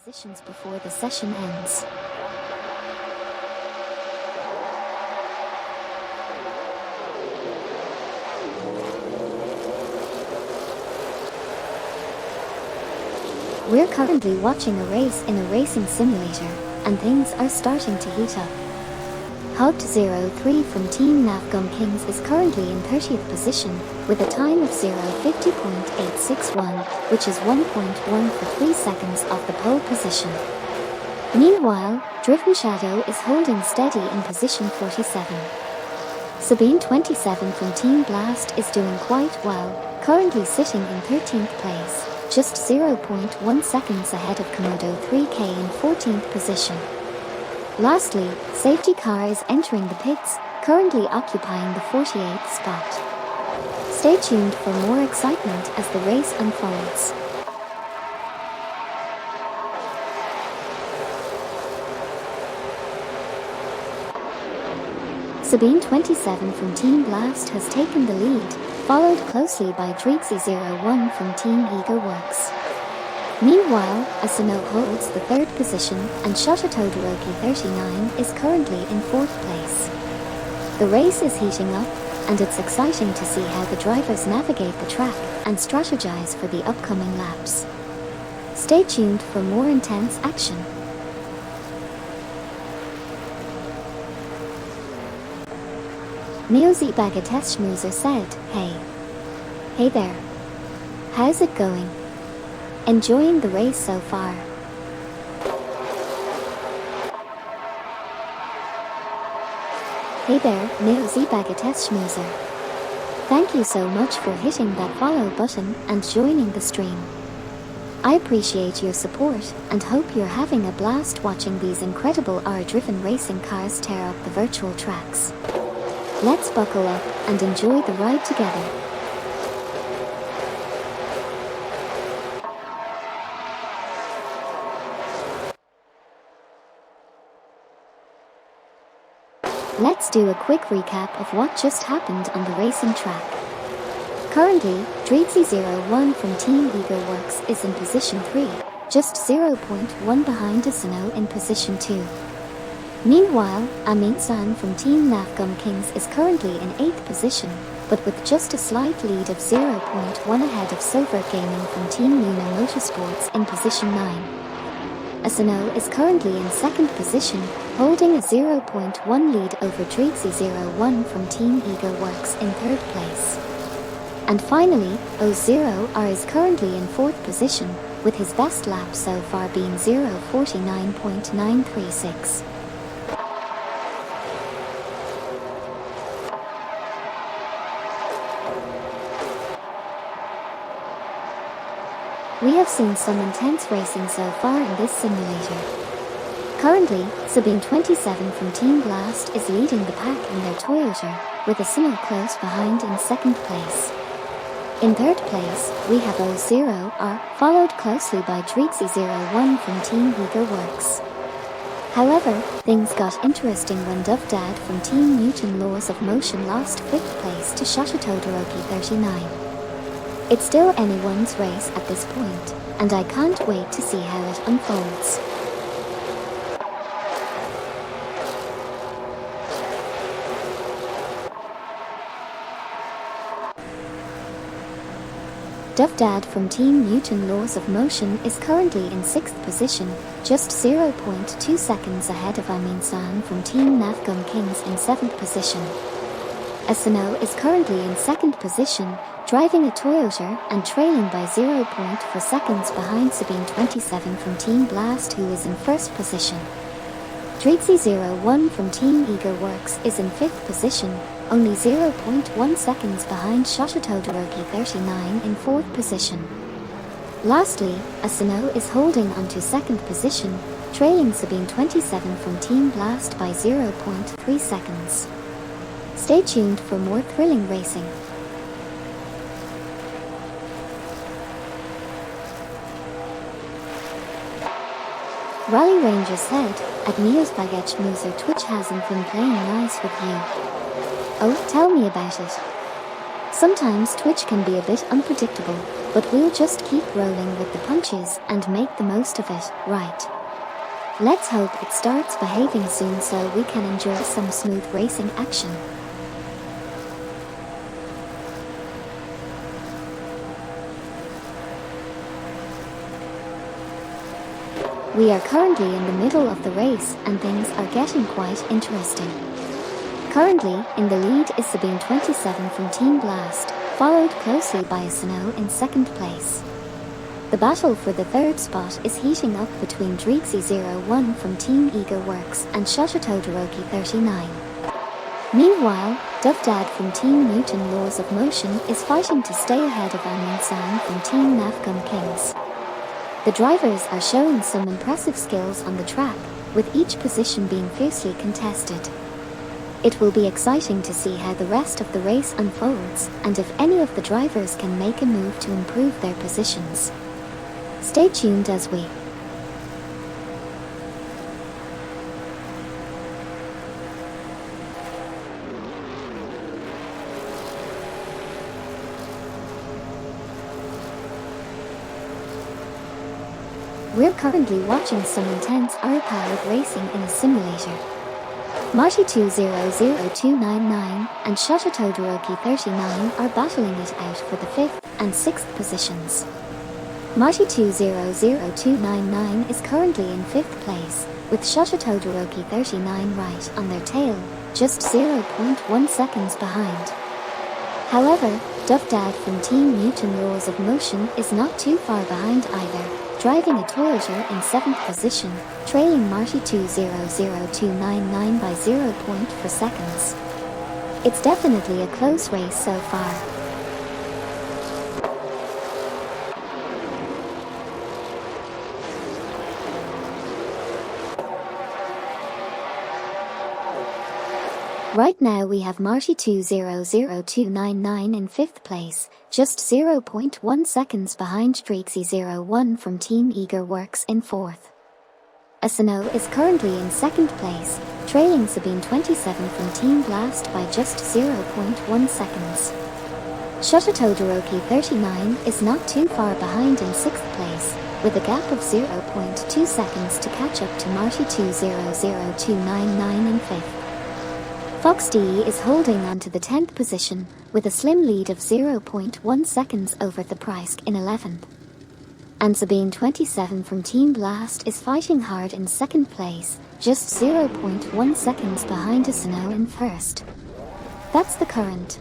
positions before the session ends. We're currently watching a race in a racing simulator, and things are starting to heat up. Hog03 from Team NAFGUM Kings is currently in 30th position, with a time of 0:50.861, which is 1.143 seconds off the pole position. Meanwhile, Driven Shadow is holding steady in position 47. Sabine27 from Team Blast is doing quite well, currently sitting in 13th place, just 0.1 seconds ahead of Komodo 3K in 14th position. Lastly, Safety Car is entering the pits, currently occupying the 48th spot. Stay tuned for more excitement as the race unfolds. Sabine27 from Team Blast has taken the lead, followed closely by Dreeksy01 from Team Eager Works. Meanwhile, Assetto holds the 3rd position, and Shototodoroki39 is currently in 4th place. The race is heating up, and it's exciting to see how the drivers navigate the track and strategize for the upcoming laps. Stay tuned for more intense action. Neozbagateshmuser said, Hey there. How's it going? Enjoying the race so far? Hey there, Neozbagateshmuser. Thank you so much for hitting that follow button and joining the stream. I appreciate your support and hope you're having a blast watching these incredible R-driven racing cars tear up the virtual tracks. Let's buckle up and enjoy the ride together. Let's do a quick recap of what just happened on the racing track. Currently, Dreeksy01 from Team Eager Works is in position 3, just 0.1 behind Assetto in position 2. Meanwhile, Amin-san from Team NAFGUM Kings is currently in 8th position, but with just a slight lead of 0.1 ahead of Silver Gaming from Team Luna Motorsports in position 9. Assetto is currently in 2nd position, holding a 0.1 lead over Dreeksy01 from Team Eager Works in 3rd place. And finally, O0R is currently in 4th position, with his best lap so far being 0:49.936. We have seen some intense racing so far in this simulator. Currently, Sabine27 from Team Blast is leading the pack in their Toyota, with Assetto close behind in 2nd place. In 3rd place, we have O0R, followed closely by Dreeksy01 from Team Eager Works. However, things got interesting when Dustbite from Team Newton Laws of Motion lost 5th place to Shototodoroki39. It's still anyone's race at this point, and I can't wait to see how it unfolds. Dustbite from Team Newton Laws of Motion is currently in 6th position, just 0.2 seconds ahead of Amin-san from Team NAFGUM Kings in 7th position. Assetto is currently in 2nd position, driving a Toyota and trailing by 0.4 seconds behind Sabine27 from Team Blast, who is in 1st position. Dreeksy01 from Team Eager Works is in 5th position, only 0.1 seconds behind Shototodoroki39 in 4th position. Lastly, Assetto is holding onto 2nd position, trailing Sabine27 from Team Blast by 0.3 seconds. Stay tuned for more thrilling racing. Rally Ranger said, at Neozbagateshmuser, Twitch hasn't been playing nice with you. Oh, tell me about it. Sometimes Twitch can be a bit unpredictable, but we'll just keep rolling with the punches and make the most of it, right? Let's hope it starts behaving soon so we can enjoy some smooth racing action. We are currently in the middle of the race and things are getting quite interesting. Currently, in the lead is Sabine 27 from Team Blast, followed closely by Assetto in second place. The battle for the third spot is heating up between Dreezy01 from Team Ego Works and Assetto 39. Meanwhile, Dustbite from Team Newton Laws of Motion is fighting to stay ahead of Amin from Team NASCAR Kings. The drivers are showing some impressive skills on the track, with each position being fiercely contested. It will be exciting to see how the rest of the race unfolds and if any of the drivers can make a move to improve their positions. Stay tuned as we We're currently watching some intense R-powered racing in a simulator. Marty 200299 and Assetto 39 are battling it out for the 5th and 6th positions. Marty 200299 is currently in 5th place, with Assetto 39 right on their tail, just 0.1 seconds behind. However, Dustbite from Team Newton Laws of Motion is not too far behind either, driving a Toyota in 7th position, trailing Marty 200299 by 0.4 seconds. It's definitely a close race so far. Right now we have Marty 200299 in 5th place, just 0.1 seconds behind Dreezy01 from Team Ego Works in 4th. Assetto is currently in 2nd place, trailing Sabine 27 from Team Blast by just 0.1 seconds. Assetto 39 is not too far behind in 6th place, with a gap of 0.2 seconds to catch up to Marty 200299 in 5th. Fox D is holding on to the 10th position, with a slim lead of 0.1 seconds over the Price in 11th. And Sabine 27 from Team Blast is fighting hard in 2nd place, just 0.1 seconds behind Assetto in 1st. That's the current.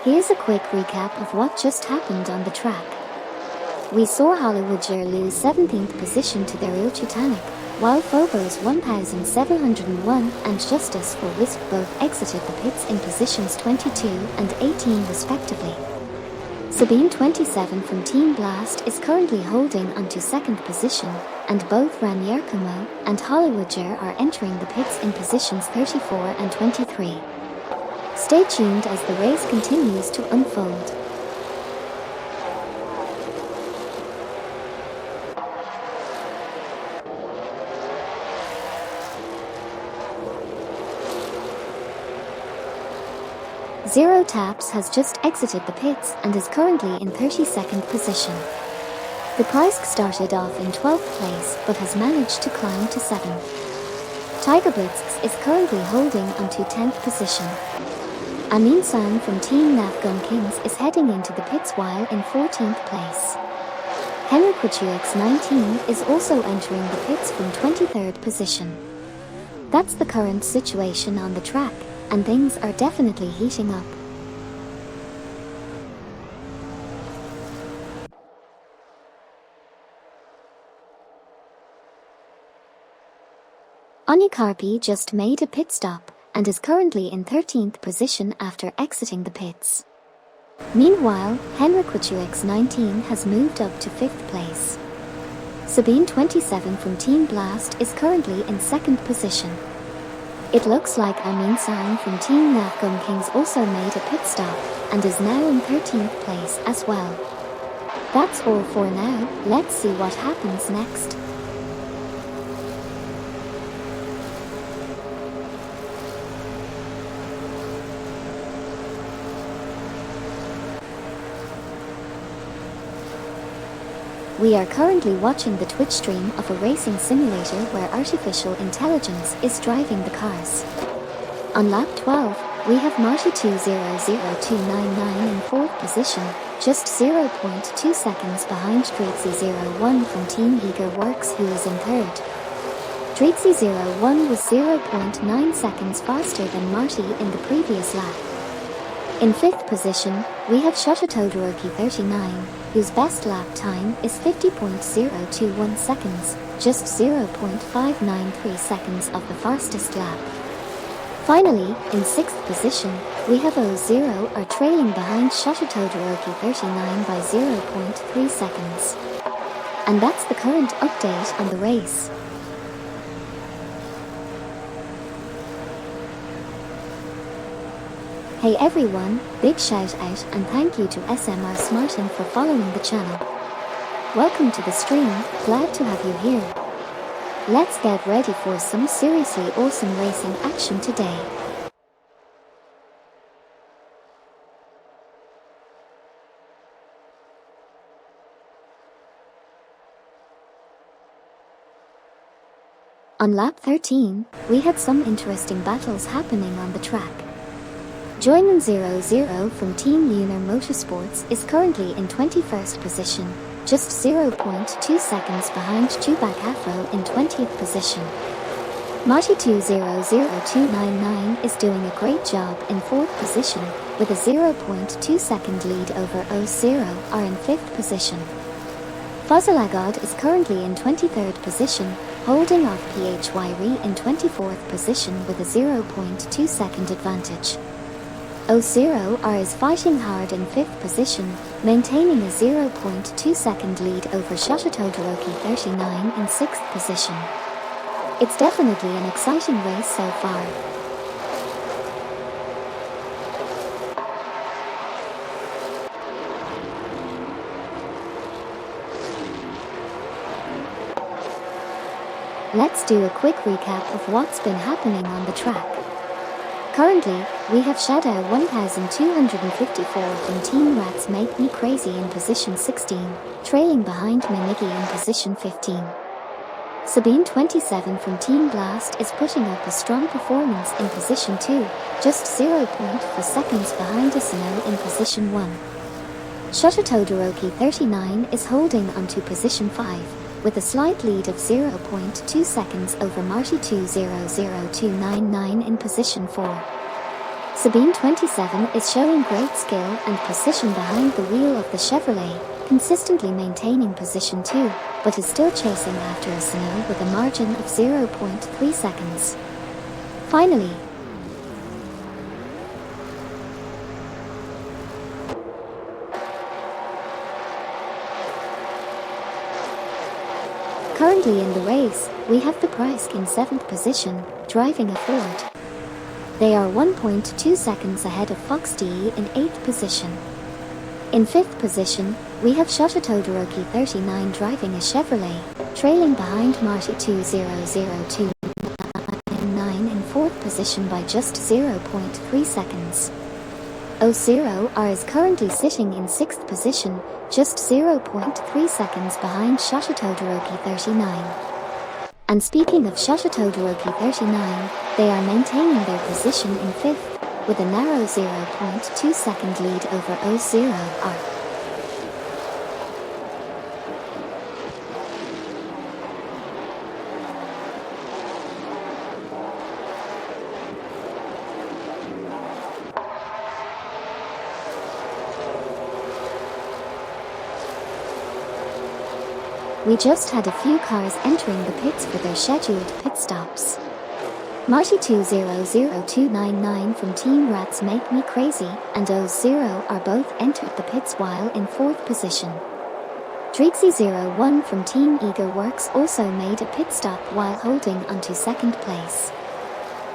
Here's a quick recap of what just happened on the track. We saw Hollywoodger lose 17th position to their Il Titanic, while Phobos 1701 and Justice for Wisp both exited the pits in positions 22 and 18 respectively. Sabine 27 from Team Blast is currently holding onto 2nd position, and both Ranier-Como and Hollywoodger are entering the pits in positions 34 and 23. Stay tuned as the race continues to unfold. Zero Taps has just exited the pits and is currently in 32nd position. The Price started off in 12th place but has managed to climb to 7th. Tiger Blitz is currently holding onto 10th position. Amin San from Team NASCAR Kings is heading into the pits while in 14th place. Henrik X19 is also entering the pits from 23rd position. That's the current situation on the track, and things are definitely heating up. Anya Carpi just made a pit stop and is currently in 13th position after exiting the pits. Meanwhile, Henrik X19 has moved up to 5th place. Sabine 27 from Team Blast is currently in 2nd position. It looks like Amin San from Team NASCAR Kings also made a pit stop and is now in 13th place as well. That's all for now, let's see what happens next. We are currently watching the Twitch stream of a racing simulator where artificial intelligence is driving the cars. On lap 12, we have Marty200299 in 4th position, just 0.2 seconds behind Dreezy01 from Team Eager Works, who is in 3rd. Dreezy01 was 0.9 seconds faster than Marty in the previous lap. In 5th position, we have Shototodoroki39, whose best lap time is 50.021 seconds, just 0.593 seconds of the fastest lap. Finally, in 6th position, we have O0 are trailing behind Shototodoroki39 by 0.3 seconds. And that's the current update on the race. Hey everyone, big shout out and thank you to SMR Smartin for following the channel. Welcome to the stream, glad to have you here. Let's get ready for some seriously awesome racing action today. On lap 13, we had some interesting battles happening on the track. Joining 00 from Team Lunar Motorsports is currently in 21st position, just 0.2 seconds behind Chubak Afro in 20th position. Marty200299 is doing a great job in 4th position, with a 0.2 second lead over O0 are in 5th position. Fazalagod is currently in 23rd position, holding off PHYRE in 24th position with a 0.2 second advantage. O0R is fighting hard in 5th position, maintaining a 0.2 second lead over Shototodoroki39 in 6th position. It's definitely an exciting race so far. Let's do a quick recap of what's been happening on the track. Currently, we have Shadow 1254 from Team Rats Make Me Crazy in position 16, trailing behind Minigi in position 15. Sabine 27 from Team Blast is putting up a strong performance in position 2, just 0.4 seconds behind Assetto in position 1. Shototodoroki 39 is holding onto position 5, with a slight lead of 0.2 seconds over Marty200299 in position 4. Sabine 27 is showing great skill and precision behind the wheel of the Chevrolet, consistently maintaining position 2, but is still chasing after Assetto with a margin of 0.3 seconds. Finally, currently in the race, we have the Price in 7th position, driving a Ford. They are 1.2 seconds ahead of Fox D in 8th position. In 5th position, we have Shototodoroki 39 driving a Chevrolet, trailing behind Marty200299 in 4th position by just 0.3 seconds. O0R is currently sitting in 6th position, just 0.3 seconds behind Shototodoroki 39. And speaking of Shototodoroki 39, they are maintaining their position in 5th, with a narrow 0.2 second lead over O0R. We just had a few cars entering the pits for their scheduled pit stops. Marty200299 from Team Rats Make Me Crazy and O0 are both entered the pits while in 4th position. Dreezy01 from Team Eager Works also made a pit stop while holding onto 2nd place.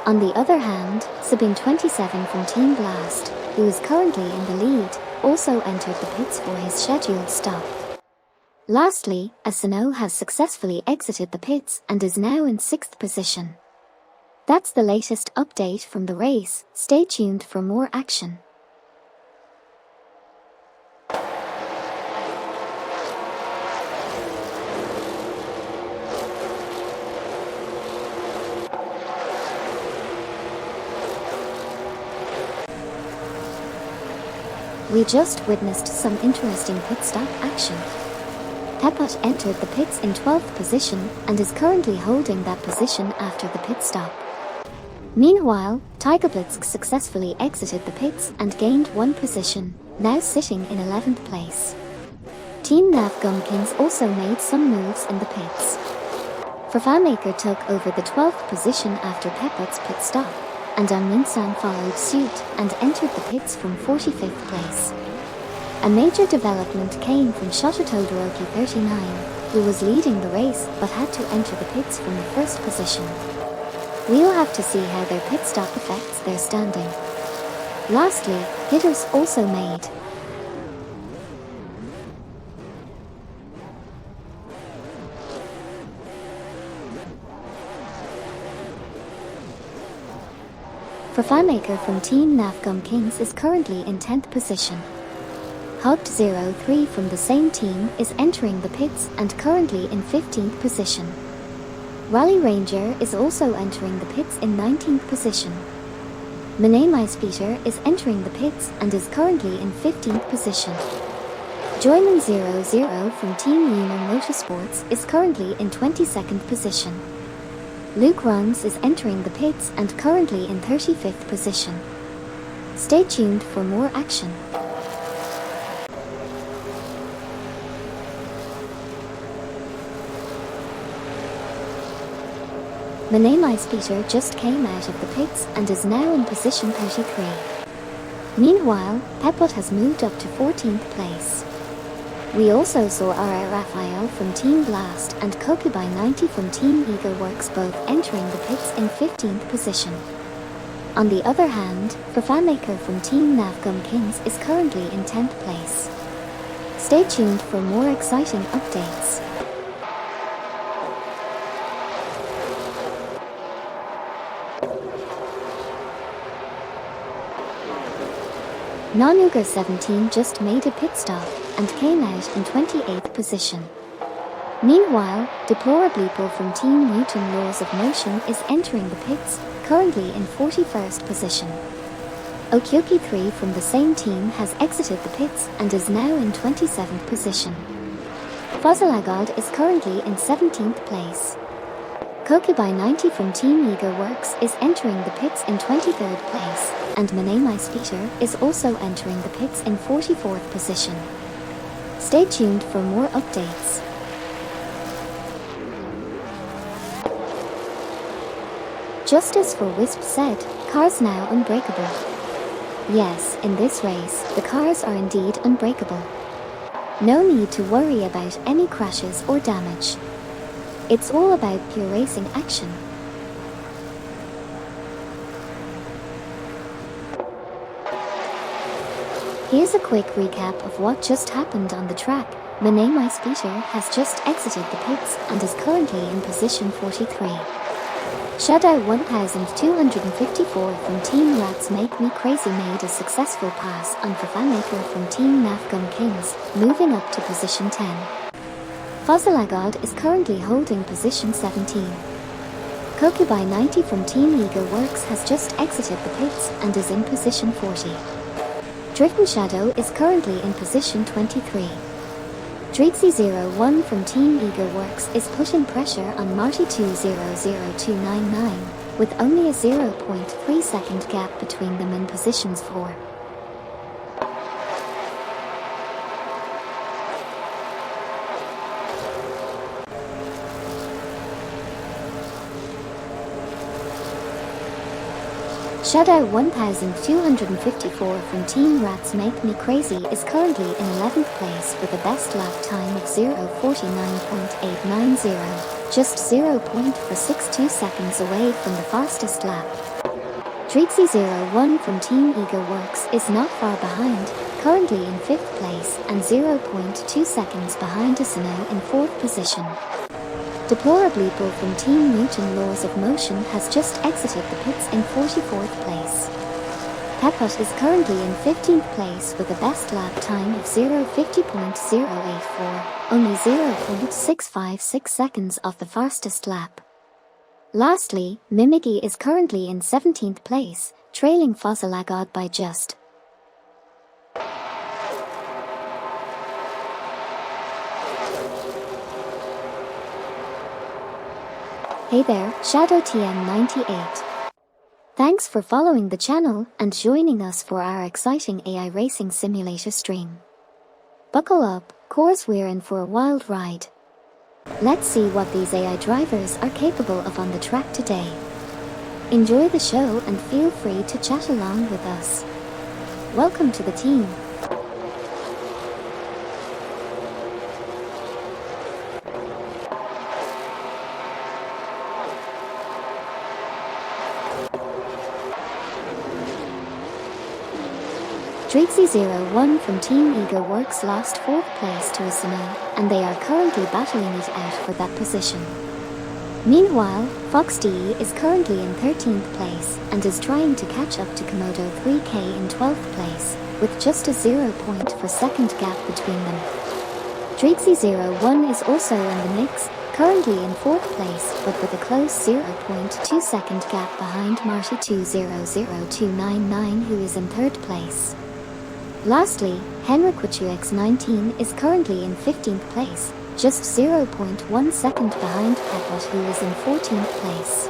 On the other hand, Sabine 27 from Team Blast, who is currently in the lead, also entered the pits for his scheduled stop. Lastly, Assetto has successfully exited the pits and is now in 6th position. That's the latest update from the race. Stay tuned for more action. We just witnessed some interesting pit stop action. Pepot entered the pits in 12th position and is currently holding that position after the pit stop. Meanwhile, Tigerblitz successfully exited the pits and gained 1 position, now sitting in 11th place. Team NASCAR also made some moves in the pits. Vervaarmaker took over the 12th position after Pepot's pit stop, and Amundsen followed suit and entered the pits from 45th place. A major development came from Shota Todoroki 39, who was leading the race but had to enter the pits from the 1st position. We'll have to see how their pit stop affects their standing. Lastly, hitters also made Vervaarmaker from Team NASCAR Kings is currently in 10th position. Haupt03 from the same team is entering the pits and currently in 15th position. Rally Ranger is also entering the pits in 19th position. Peter is entering the pits and is currently in 15th position. Joyman 00 from Team Uno Motorsports is currently in 22nd position. Luke Rungs is entering the pits and currently in 35th position. Stay tuned for more action. Peter just came out of the pits and is now in position 33. Meanwhile, Pepot has moved up to 14th place. We also saw R.A. Raphael from Team Blast and Kokubai 90 from Team Eagle Works both entering the pits in 15th position. On the other hand, Vervaarmaker from Team NASCAR Kings is currently in 10th place. Stay tuned for more exciting updates. Nanuga 17 just made a pit stop and came out in 28th position. Meanwhile, Deplorable from Team Newton Laws of Motion is entering the pits, currently in 41st position. Okyoki 3 from the same team has exited the pits and is now in 27th position. Fozzelagod is currently in 17th place. Kokubai 90 from Team Eagle Works is entering the pits in 23rd place, and Peter is also entering the pits in 44th position. Stay tuned for more updates. Just as for Wisp said, cars now unbreakable. Yes, in this race, the cars are indeed unbreakable. No need to worry about any crashes or damage. It's all about pure racing action. Here's a quick recap of what just happened on the track. Peter has just exited the pits and is currently in position 43. Shadow 1254 from Team Rats Make Me Crazy made a successful pass on Vervaarmaker from Team NASCAR Kings, moving up to position 10. Fozzelagod is currently holding position 17. Kokubai 90 from Team Eagle Works has just exited the pits and is in position 40. Drifting Shadow is currently in position 23. Dreezy01 from Team Eagle Works is putting pressure on Marty 200299, with only a 0.3 second gap between them in positions 4. Shadow 1254 from Team Rats Make Me Crazy is currently in 11th place with a best lap time of 0:49.890, just 0.462 seconds away from the fastest lap. Dreezy01 from Team Eagle Works is not far behind, currently in 5th place and 0.2 seconds behind Assetto in 4th position. Deplorable from Team Newton Laws of Motion has just exited the pits in 44th place. Pepot is currently in 15th place with a best lap time of 0:50.084, only 0.656 seconds off the fastest lap. Lastly, Mimiki is currently in 17th place, trailing Fozzelagod by just Hey there, Shadow TM98. Thanks for following the channel and joining us for our exciting AI racing simulator stream. Buckle up, cause we're in for a wild ride. Let's see what these AI drivers are capable of on the track today. Enjoy the show and feel free to chat along with us. Welcome to the team. Dustbite from Team Ego Works lost 4th place to Assetto, and they are currently battling it out for that position. Meanwhile, Fox D is currently in 13th place and is trying to catch up to Komodo 3K in 12th place, with just a 0.4-second gap between them. Dustbite is also in the mix, currently in 4th place, but with a close 0.2-second gap behind Marty 200299, who is in 3rd place. Lastly, Henrik19 is currently in 15th place, just 0.1 second behind Pepot, who is in 14th place.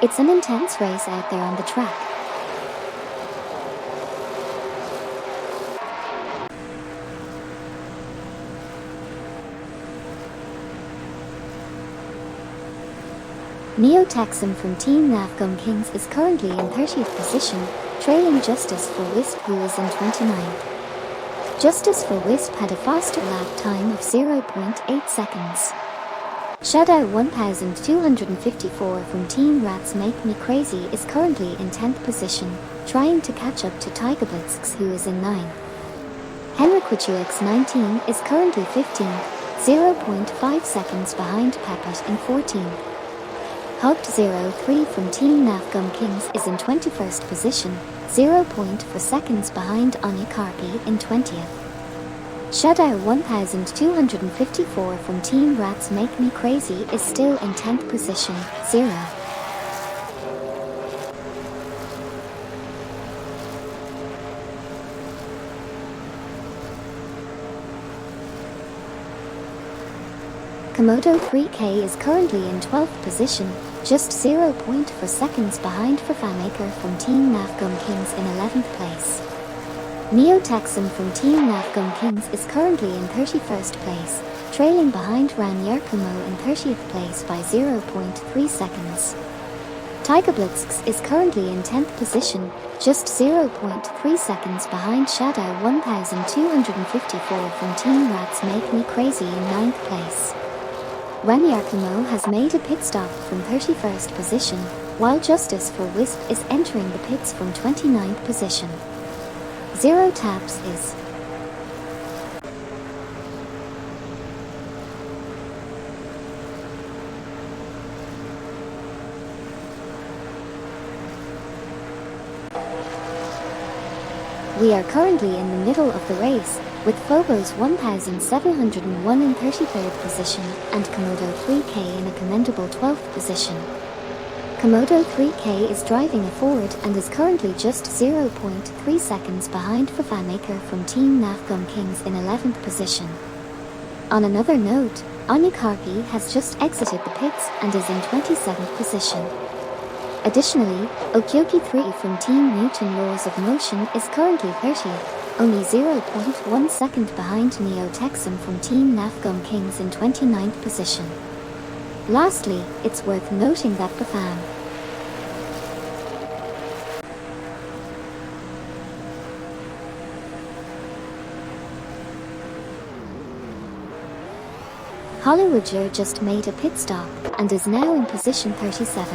It's an intense race out there on the track. Neo Texan from Team NASCAR Kings is currently in 30th position, trailing Justice for Wisp, who is in 29th. Justice for Wisp had a faster lap time of 0.8 seconds. Shadow 1254 from Team Rats Make Me Crazy is currently in 10th position, trying to catch up to Tiger Blitzx, who is in 9th. Henrik19 is currently 15th, 0.5 seconds behind Pepot in 14th. Hugged03 from Team NASCAR Kings is in 21st position, 0.4 seconds behind Anya Karpi in 20th. Shadow 1254 from Team Rats Make Me Crazy is still in 10th position, 0. Komodo 3K is currently in 12th position, just 0.4 seconds behind Fafamaker from Team NASCAR Kings in 11th place. Neo Texan from Team NASCAR Kings is currently in 31st place, trailing behind Ran Yarkumo in 30th place by 0.3 seconds. Tiger Blitzx is currently in 10th position, just 0.3 seconds behind Shadow 1254 from Team Rats Make Me Crazy in 9th place. Ran Yarkumo has made a pit stop from 31st position, while Justice for Wisp is entering the pits from 29th position. 0 taps is We are currently in the middle of the race, with Phobos 1701 in 33rd position and Komodo 3K in a commendable 12th position. Komodo 3K is driving a Ford and is currently just 0.3 seconds behind Fafamaker from Team NASCAR Kings in 11th position. On another note, Anya Karpi has just exited the pits and is in 27th position. Additionally, Okyoki 3 from Team Newton Laws of Motion is currently 30th, only 0.1 second behind Neo Texan from Team NASCAR Kings in 29th position. Lastly, it's worth noting that Bafam Hollywoodger just made a pit stop and is now in position 37.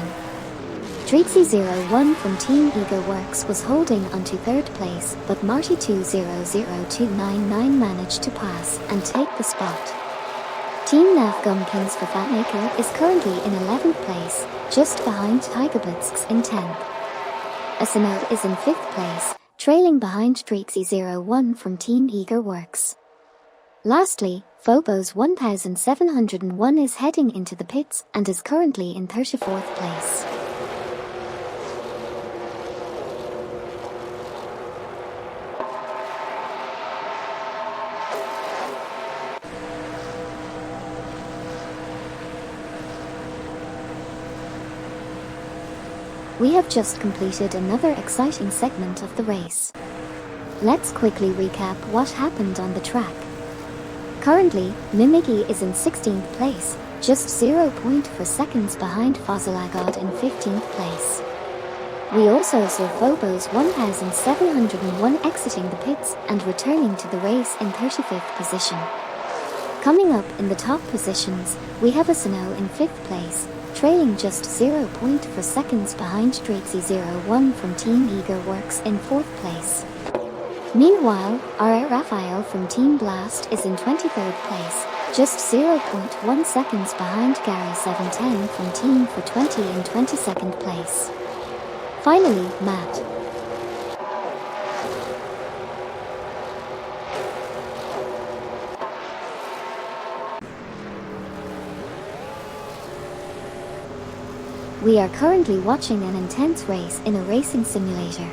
Dustbite from Team Ego Works was holding onto 3rd place, but Marty 200299 managed to pass and take the spot. Team NASCAR Kings for Fatmaker is currently in 11th place, just behind Tiger Blitzx in 10th. Assetto is in 5th place, trailing behind Dustbite from Team Ego Works. Lastly, Phobos 1701 is heading into the pits and is currently in 34th place. we have just completed another exciting segment of the race. Let's quickly recap what happened on the track. Currently, Mimigi is in 16th place, just 0.4 seconds behind Fossilagod in 15th place. We also saw Phobos 1701 exiting the pits and returning to the race in 35th position. Coming up in the top positions, we have Assetto in 5th place, trailing just 0.4 seconds behind Dratesy01 from Team Eager Works in 4th place. Meanwhile, R.A. Raphael from Team Blast is in 23rd place, just 0.1 seconds behind Gary 710 from Team for 20 in 22nd place. Finally, Matt. We are currently watching an intense race in a racing simulator.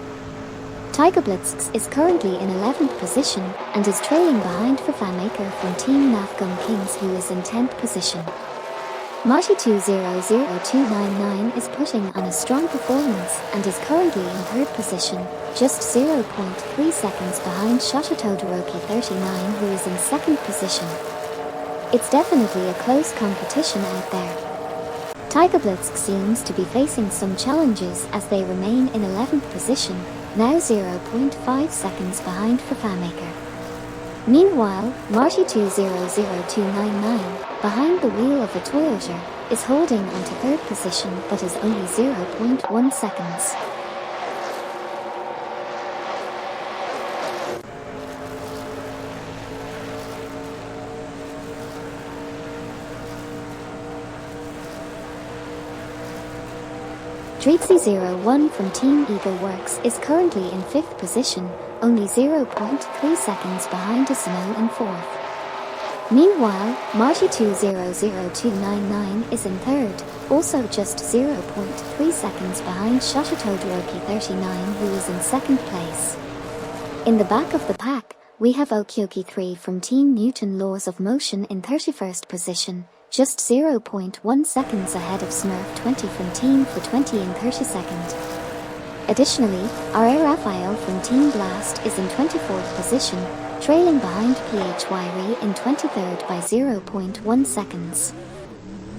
Tiger Blitzx is currently in 11th position and is trailing behind Fafamaker from Team NAFGUM Kings, who is in 10th position. Marty200299 is putting on a strong performance and is currently in 3rd position, just 0.3 seconds behind Shototodoroki39, who is in 2nd position. It's definitely a close competition out there. Tiger Blitzx seems to be facing some challenges as they remain in 11th position, now 0.5 seconds behind Fafamaker. Meanwhile, Marty200299, behind the wheel of a Toyota, is holding onto 3rd position but is only 0.1 seconds. Dratesy01 from Team Eagle Works is currently in 5th position, only 0.3 seconds behind Assetto in 4th. Meanwhile, Marty200299 is in 3rd, also just 0.3 seconds behind Shototodoroki39, who is in 2nd place. In the back of the pack, we have Okyoki3 from Team Newton Laws of Motion in 31st position, just 0.1 seconds ahead of Smurf20 from Team for 20 in 32nd. Additionally, R.A. Raphael from Team Blast is in 24th position, trailing behind PHYRE in 23rd by 0.1 seconds.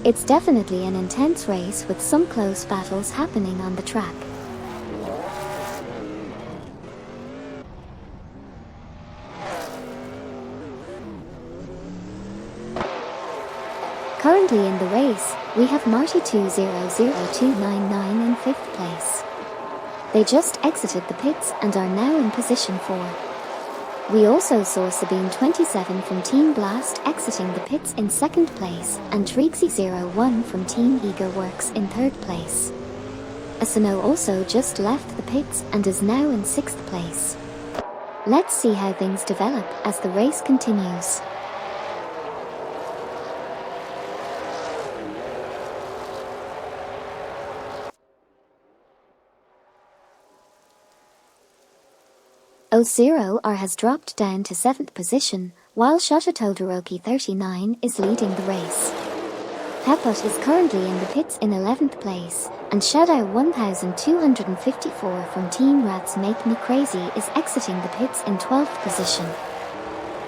It's definitely an intense race with some close battles happening on the track. Currently in the race, we have Marty200299 in 5th place. They just exited the pits and are now in position 4. We also saw Sabine27 from Team Blast exiting the pits in 2nd place and Trixie01 from Team Eager Works in 3rd place. Assetto also just left the pits and is now in 6th place. Let's see how things develop as the race continues. O0R has dropped down to 7th position, while Shototodoroki39 is leading the race. Pepot is currently in the pits in 11th place, and Shadow 1254 from Team Rats Make Me Crazy is exiting the pits in 12th position.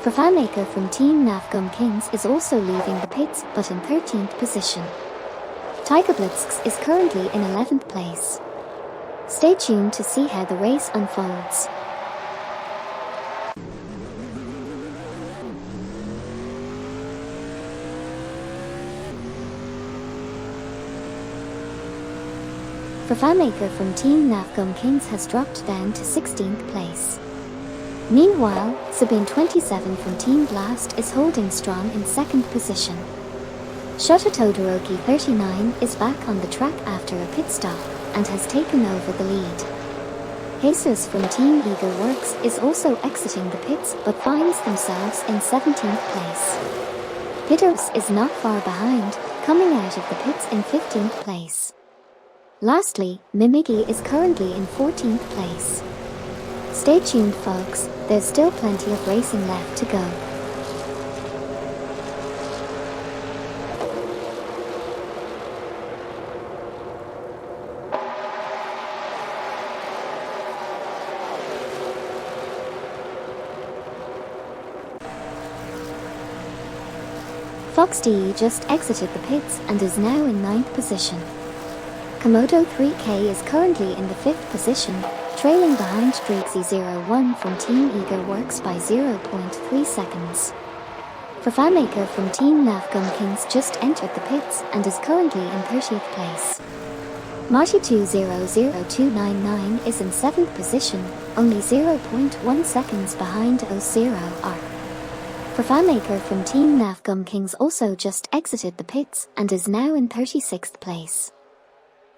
Fafamaker from Team NAFGUM Kings is also leaving the pits but in 13th position. Tiger Blitzx is currently in 11th place. Stay tuned to see how the race unfolds. Fafamaker from Team NAFGUM Kings has dropped down to 16th place. Meanwhile, Sabine27 from Team Blast is holding strong in 2nd position. Shototodoroki39 is back on the track after a pit stop and has taken over the lead. Jesus from Team Eager Works is also exiting the pits but finds themselves in 17th place. Pitters is not far behind, coming out of the pits in 15th place. Lastly, Mimigi is currently in 14th place. Stay tuned, folks, there's still plenty of racing left to go. Fox DE just exited the pits and is now in 9th position. Komodo 3K is currently in the 5th position, trailing behind Dreezy01 from Team Ego Works by 0.3 seconds. FAMAker from Team NAFGUM Kings just entered the pits and is currently in 30th place. Marty200299 is in 7th position, only 0.1 seconds behind O0R. FAMAker from Team NAFGUM Kings also just exited the pits and is now in 36th place.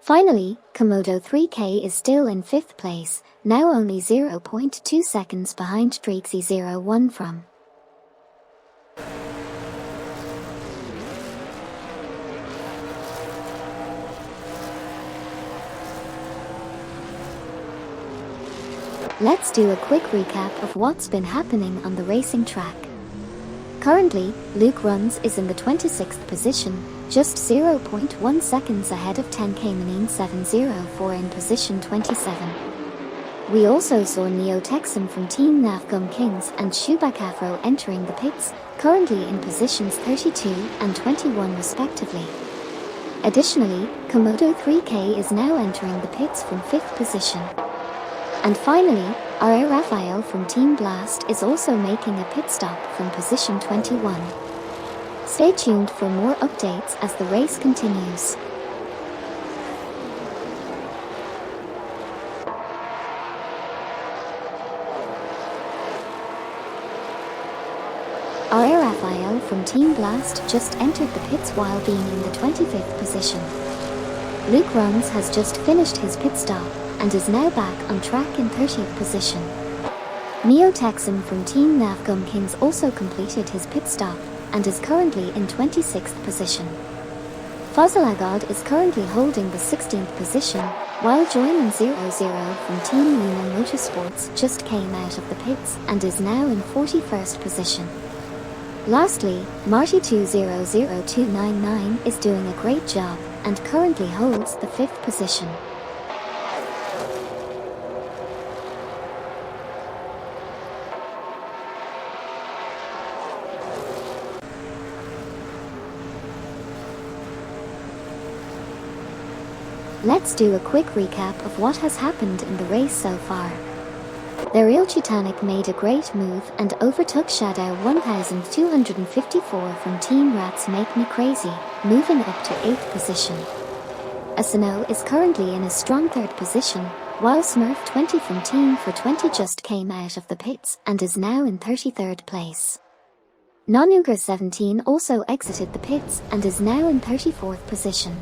Finally, Komodo 3K is still in 5th place, now only 0.2 seconds behind Dreezy01 from. Let's do a quick recap of what's been happening on the racing track. Currently, Luke Runs is in the 26th position, just 0.1 seconds ahead of 10K Manine 704 in position 27. We also saw Neo Texan from Team NAFGUM Kings and Shubak Afro entering the pits, currently in positions 32 and 21 respectively. Additionally, Komodo 3K is now entering the pits from 5th position. And finally, R.A. Raphael from Team Blast is also making a pit stop from position 21. Stay tuned for more updates as the race continues. R.A. Raphael from Team Blast just entered the pits while being in the 25th position. Luke Runs has just finished his pit stop and is now back on track in 30th position. Neo Texan from Team NAFGUM Kings also completed his pit stop and is currently in 26th position. Fozzelagod is currently holding the 16th position, while Joyman 00 from Team Luna Motorsports just came out of the pits and is now in 41st position. Lastly, Marty200299 is doing a great job and currently holds the 5th position. Let's do a quick recap of what has happened in the race so far. The Real Titanic made a great move and overtook Shadow 1254 from Team Rats Make Me Crazy, moving up to 8th position. Assetto is currently in a strong 3rd position, while Smurf 20 from Team for 20 just came out of the pits and is now in 33rd place. Nonugra 17 also exited the pits and is now in 34th position.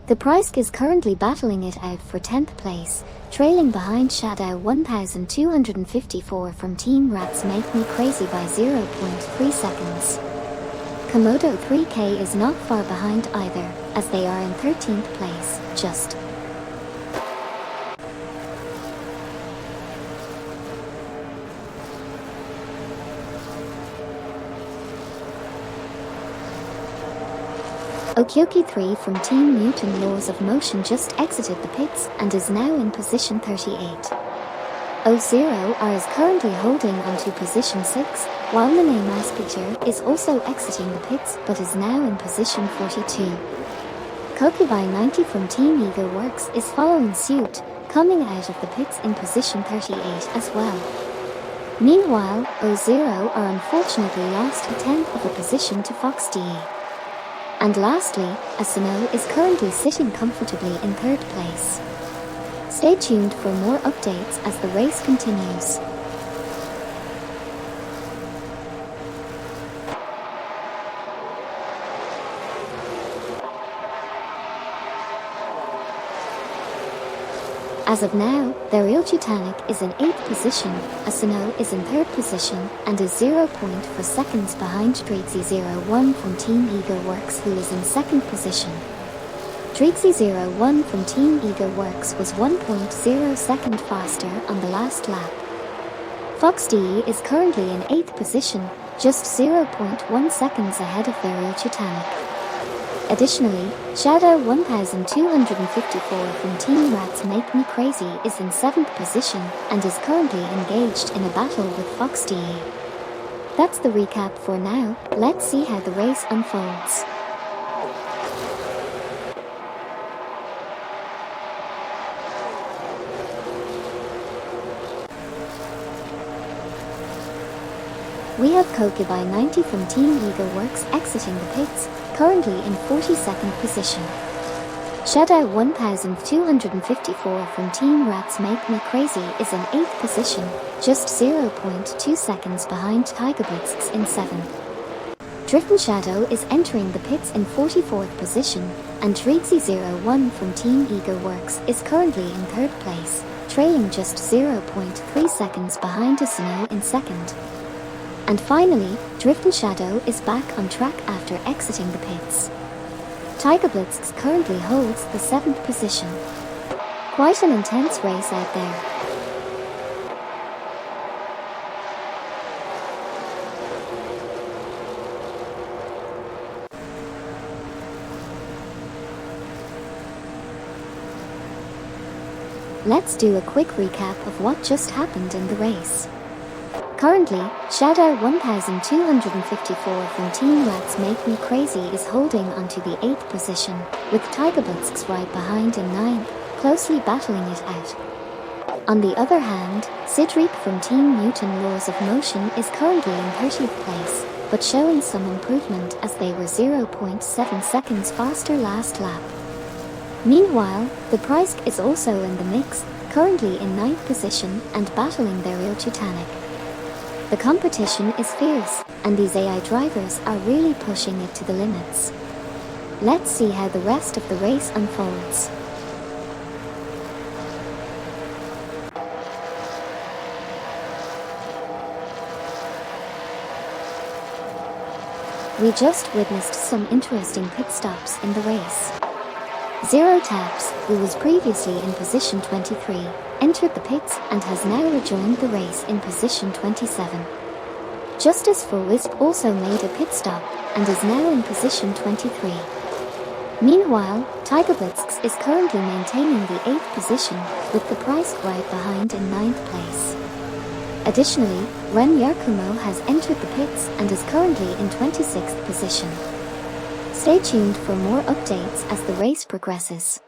The Price is currently battling it out for 10th place, trailing behind Shadow 1254 from Team Rats Make Me Crazy by 0.3 seconds. Komodo 3K is not far behind either, as they are in 13th place, just. Okyoki 3 from Team Mutant Laws of Motion just exited the pits and is now in position 38. O0R is currently holding onto position 6, while Nene Maspiter is also exiting the pits but is now in position 42. Kokubai 90 from Team Ego Works is following suit, coming out of the pits in position 38 as well. Meanwhile, O0R unfortunately lost a 10th of a position to Fox DE. And lastly, Assetto is currently sitting comfortably in 3rd place. Stay tuned for more updates as the race continues. As of now, the Real Titanic is in 8th position, Assetto is in 3rd position, and is 0.4 seconds behind Dreezy01 from Team Ego Works, who is in 2nd position. Dreezy01 from Team Ego Works was 1.0 second faster on the last lap. Fox DE is currently in 8th position, just 0.1 seconds ahead of the Real Titanic. Additionally, Shadow 1254 from Team Rats Make Me Crazy is in 7th position and is currently engaged in a battle with Fox DE. That's the recap for now. Let's see how the race unfolds. We have Koke by 90 from Team Eagle Works exiting the pits, currently in 42nd position. Shadow 1254 from Team Rats Make Me Crazy is in 8th position, just 0.2 seconds behind Tiger Blitzks in 7th. Driftin' Shadow is entering the pits in 44th position, and Treatsy01 from Team Eagle Works is currently in 3rd place, trailing just 0.3 seconds behind Assetto in 2nd. And finally, Driftin' Shadow is back on track after exiting the pits. Tiger Blitzks currently holds the 7th position. Quite an intense race out there. Let's do a quick recap of what just happened in the race. Currently, Shadow 1254 from Team Rats Make Me Crazy is holding onto the 8th position, with Tiger Blitzks right behind in 9th, closely battling it out. On the other hand, Sidreep from Team Mutant Laws of Motion is currently in 30th place, but showing some improvement as they were 0.7 seconds faster last lap. Meanwhile, the Price is also in the mix, currently in 9th position and battling their real Titanic. The competition is fierce, and these AI drivers are really pushing it to the limits. Let's see how the rest of the race unfolds. We just witnessed some interesting pit stops in the race. Zero Taps, who was previously in position 23, entered the pits and has now rejoined the race in position 27. Justice for Wisp also made a pit stop and is now in position 23. Meanwhile, Tiger Blitzks is currently maintaining the 8th position, with the Price right behind in 9th place. Additionally, Ren Yarkumo has entered the pits and is currently in 26th position. Stay tuned for more updates as the race progresses.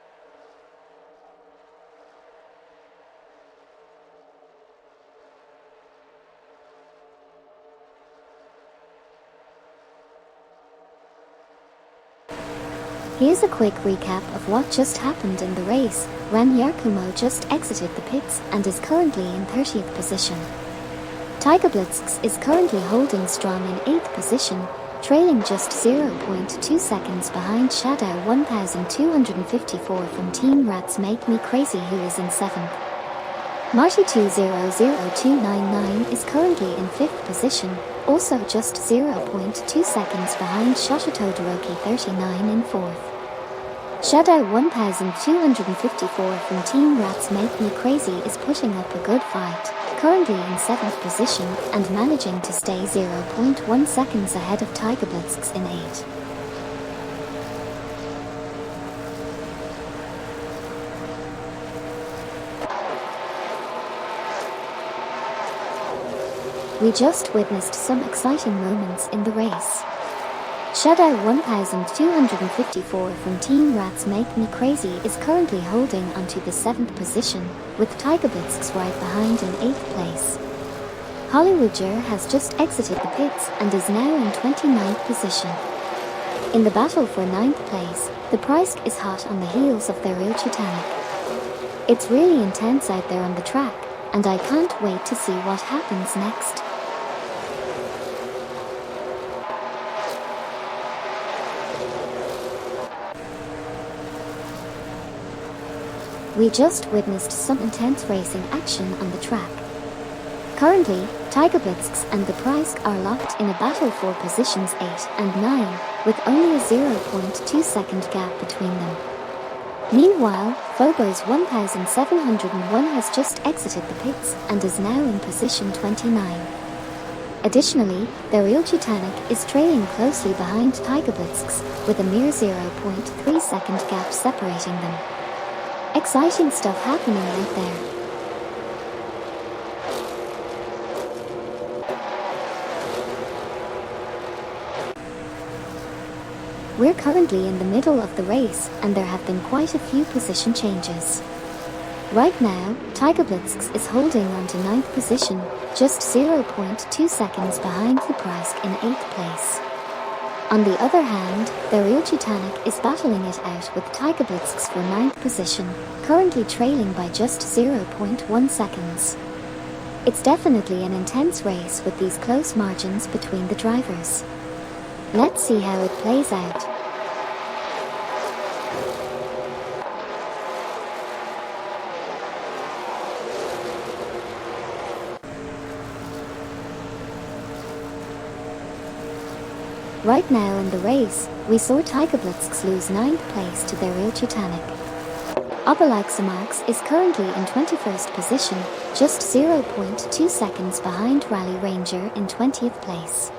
Here's a quick recap of what just happened in the race. Ren Yarkumo just exited the pits and is currently in 30th position. Tiger Blitzks is currently holding strong in 8th position, trailing just 0.2 seconds behind Shadow 1254 from Team Rats Make Me Crazy, who is in 7th. Marty 200299 is currently in 5th position, also just 0.2 seconds behind Shota Todoroki 39 in 4th. Shadow 1254 from Team Rats Make Me Crazy is putting up a good fight, currently in 7th position and managing to stay 0.1 seconds ahead of Tiger Blitzks in 8th. We just witnessed some exciting moments in the race. Shadow 1254 from Team Rats Make Me Crazy is currently holding onto the 7th position, with Tiger Blitzks right behind in 8th place. Hollywoodger has just exited the pits and is now in 29th position. In the battle for 9th place, the Price is hot on the heels of their real Titanic. It's really intense out there on the track, and I can't wait to see what happens next. We just witnessed some intense racing action on the track. Currently, Tiger Blitzks and the Price are locked in a battle for positions 8 and 9, with only a 0.2 second gap between them. Meanwhile, Phobos 1701 has just exited the pits and is now in position 29. Additionally, the real Titanic is trailing closely behind Tiger Blitzks, with a mere 0.3 second gap separating them. Exciting stuff happening out there. We're currently in the middle of the race, and there have been quite a few position changes. Right now, Tiger Blitzk's is holding on to 9th position, just 0.2 seconds behind the Price in 8th place. On the other hand, Daryl Chutanek is battling it out with Tiger Blitzk's for 9th position, currently trailing by just 0.1 seconds. It's definitely an intense race with these close margins between the drivers. Let's see how it plays out. Right now in the race, we saw Tiger Blitzk's lose 9th place to Daryl Chutanek. Marks is currently in 21st position, just 0.2 seconds behind Rally Ranger in 20th place.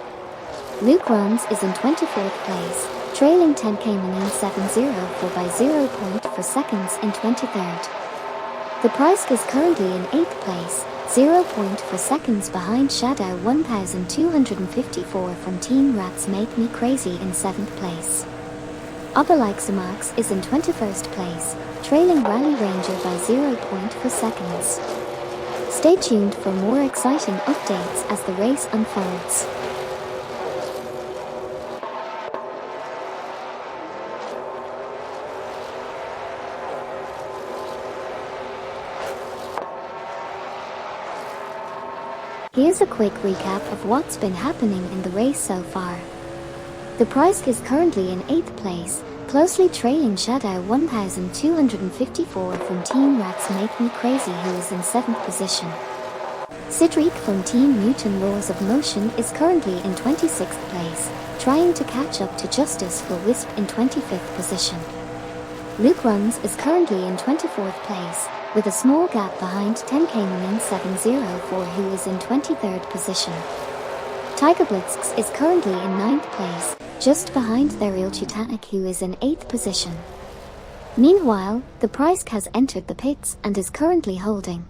Luke Runs is in 24th place, trailing 10K Manin 704 by 0.4 seconds in 23rd. The Price is currently in 8th place, 0.4 seconds behind Shadow 1254 from Team Rats Make Me Crazy in 7th place. Marks is in 21st place, trailing Rally Ranger by 0.4 seconds. Stay tuned for more exciting updates as the race unfolds. Here's a quick recap of what's been happening in the race so far. The Price is currently in 8th place, closely trailing Shadow 1254 from Team Rats Make Me Crazy, who is in 7th position. Cedric from Team Mutant Laws of Motion is currently in 26th place, trying to catch up to Justice for Wisp in 25th position. Luke Runs is currently in 24th place, with a small gap behind 10K Manin 704, who is in 23rd position. Tiger Blitzk's is currently in 9th place, just behind Daryl Chutanek, who is in 8th position. Meanwhile, the Price has entered the pits and is currently holding.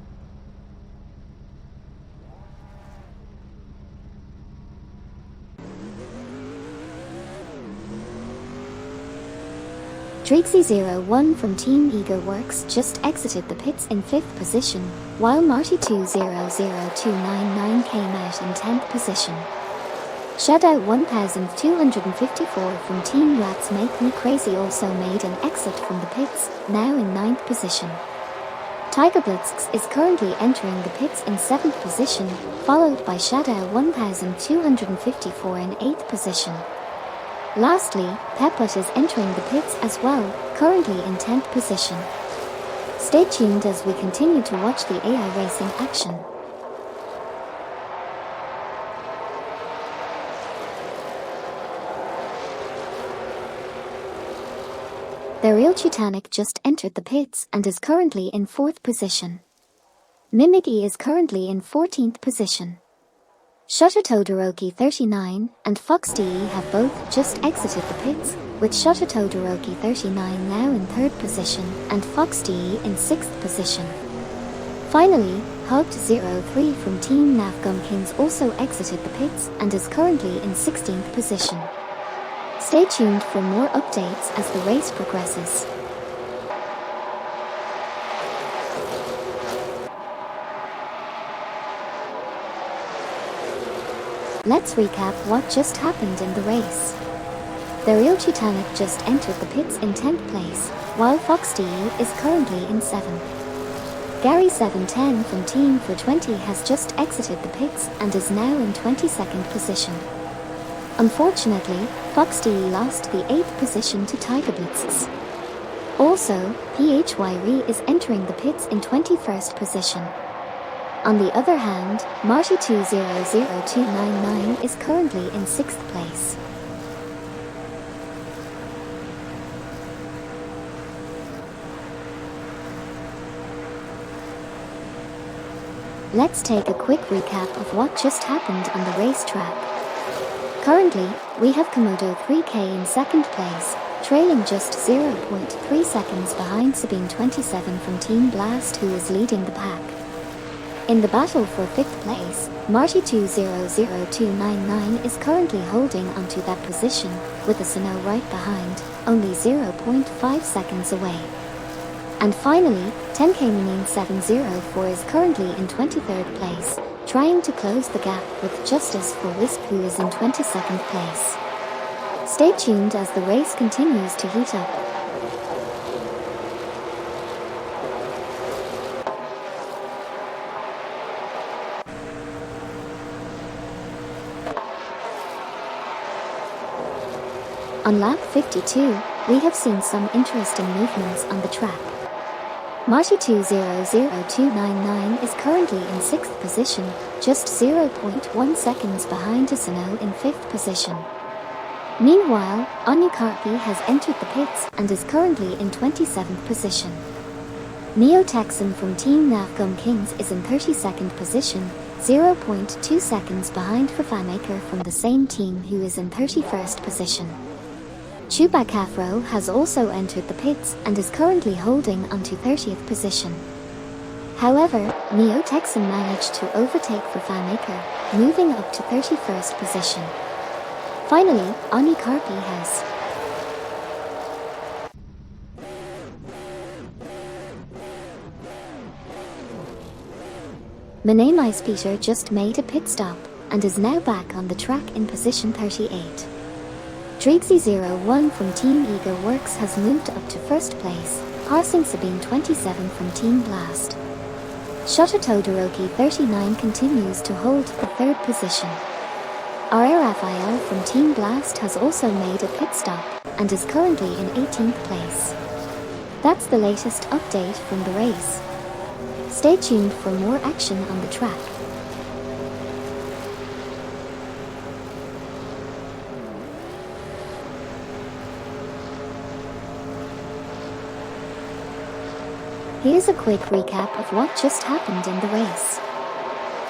Dreeksy01 from Team Eager Works just exited the pits in 5th position, while Marty200299 came out in 10th position. Shadow 1254 from Team Rats Make Me Crazy also made an exit from the pits, now in 9th position. Tiger Blitzk's is currently entering the pits in 7th position, followed by Shadow 1254 in 8th position. Lastly, Peput is entering the pits as well, currently in 10th position. Stay tuned as we continue to watch the AI racing action. Daryl Chutanek just entered the pits and is currently in 4th position. Mimiki is currently in 14th position. Shutter Todoroki 39 and Fox DE have both just exited the pits, with Shutter Todoroki 39 now in 3rd position and Fox DE in 6th position. Finally, Hugged03 from Team Navgum Kings also exited the pits and is currently in 16th position. Stay tuned for more updates as the race progresses. Let's recap what just happened in the race. Daryl Chutanek just entered the pits in 10th place, while Fox DE is currently in 7th. Gary 710 from Team 420 has just exited the pits and is now in 22nd position. Unfortunately, Fox DE lost the 8th position to Tiger Blitzk's. Also, PHYRE is entering the pits in 21st position. On the other hand, Marty200299 is currently in 6th place. Let's take a quick recap of what just happened on the racetrack. Currently, we have Komodo 3K in 2nd place, trailing just 0.3 seconds behind Sabine 27 from Team Blast, who is leading the pack. In the battle for 5th place, Marty200299 is currently holding onto that position, with Assetto right behind, only 0.5 seconds away. And finally, 10K704 is currently in 23rd place, trying to close the gap with Justice for Wisp, who is in 22nd place. Stay tuned as the race continues to heat up. On lap 52, we have seen some interesting movements on the track. Marty200299 is currently in 6th position, just 0.1 seconds behind Assetto in 5th position. Meanwhile, Karpi has entered the pits and is currently in 27th position. Neo Texan from Team NASCAR Kings is in 32nd position, 0.2 seconds behind Fafamaker from the same team, who is in 31st position. Chubacafro has also entered the pits and is currently holding onto 30th position. However, Neo Texan managed to overtake Fafamaker, moving up to 31st position. Finally, Karpi has Menemais Peter just made a pit stop and is now back on the track in position 38. Dreezy01 from Team Eager Works has moved up to 1st place, passing Sabine27 from Team Blast. Shota Todoroki 39 continues to hold the 3rd position. Rafael from Team Blast has also made a pit stop and is currently in 18th place. That's the latest update from the race. Stay tuned for more action on the track. Here's a quick recap of what just happened in the race.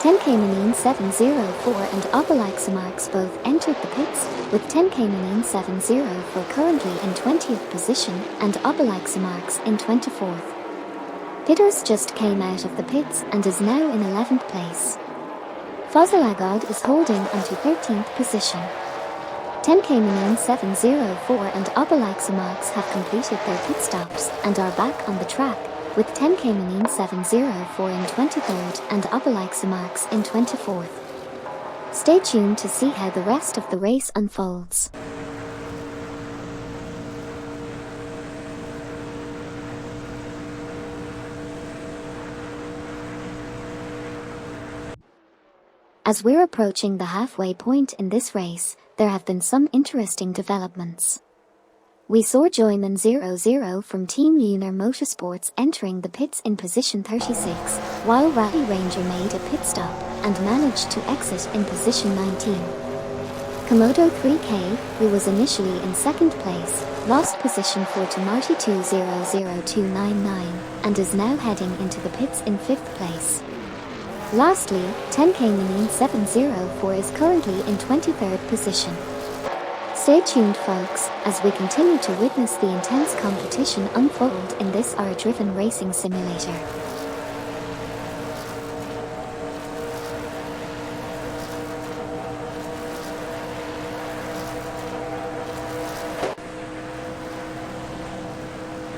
10K704 and Obelixamarx both entered the pits, with 10K704 currently in 20th position and Obelixamarx in 24th. Pitters just came out of the pits and is now in 11th place. Fozalagod is holding onto 13th position. 10K704 and Obelixamarx have completed their pit stops and are back on the track, with 10K704 in 23rd and Obelixamarx in 24th. Stay tuned to see how the rest of the race unfolds. As we're approaching the halfway point in this race, there have been some interesting developments. We saw Joyman00 from Team Lunar Motorsports entering the pits in position 36, while Rally Ranger made a pit stop and managed to exit in position 19. Komodo 3K, who was initially in 2nd place, lost position for Marty200299 and is now heading into the pits in 5th place. Lastly, 10K704 is currently in 23rd position. Stay tuned, folks, as we continue to witness the intense competition unfold in this R-driven racing simulator.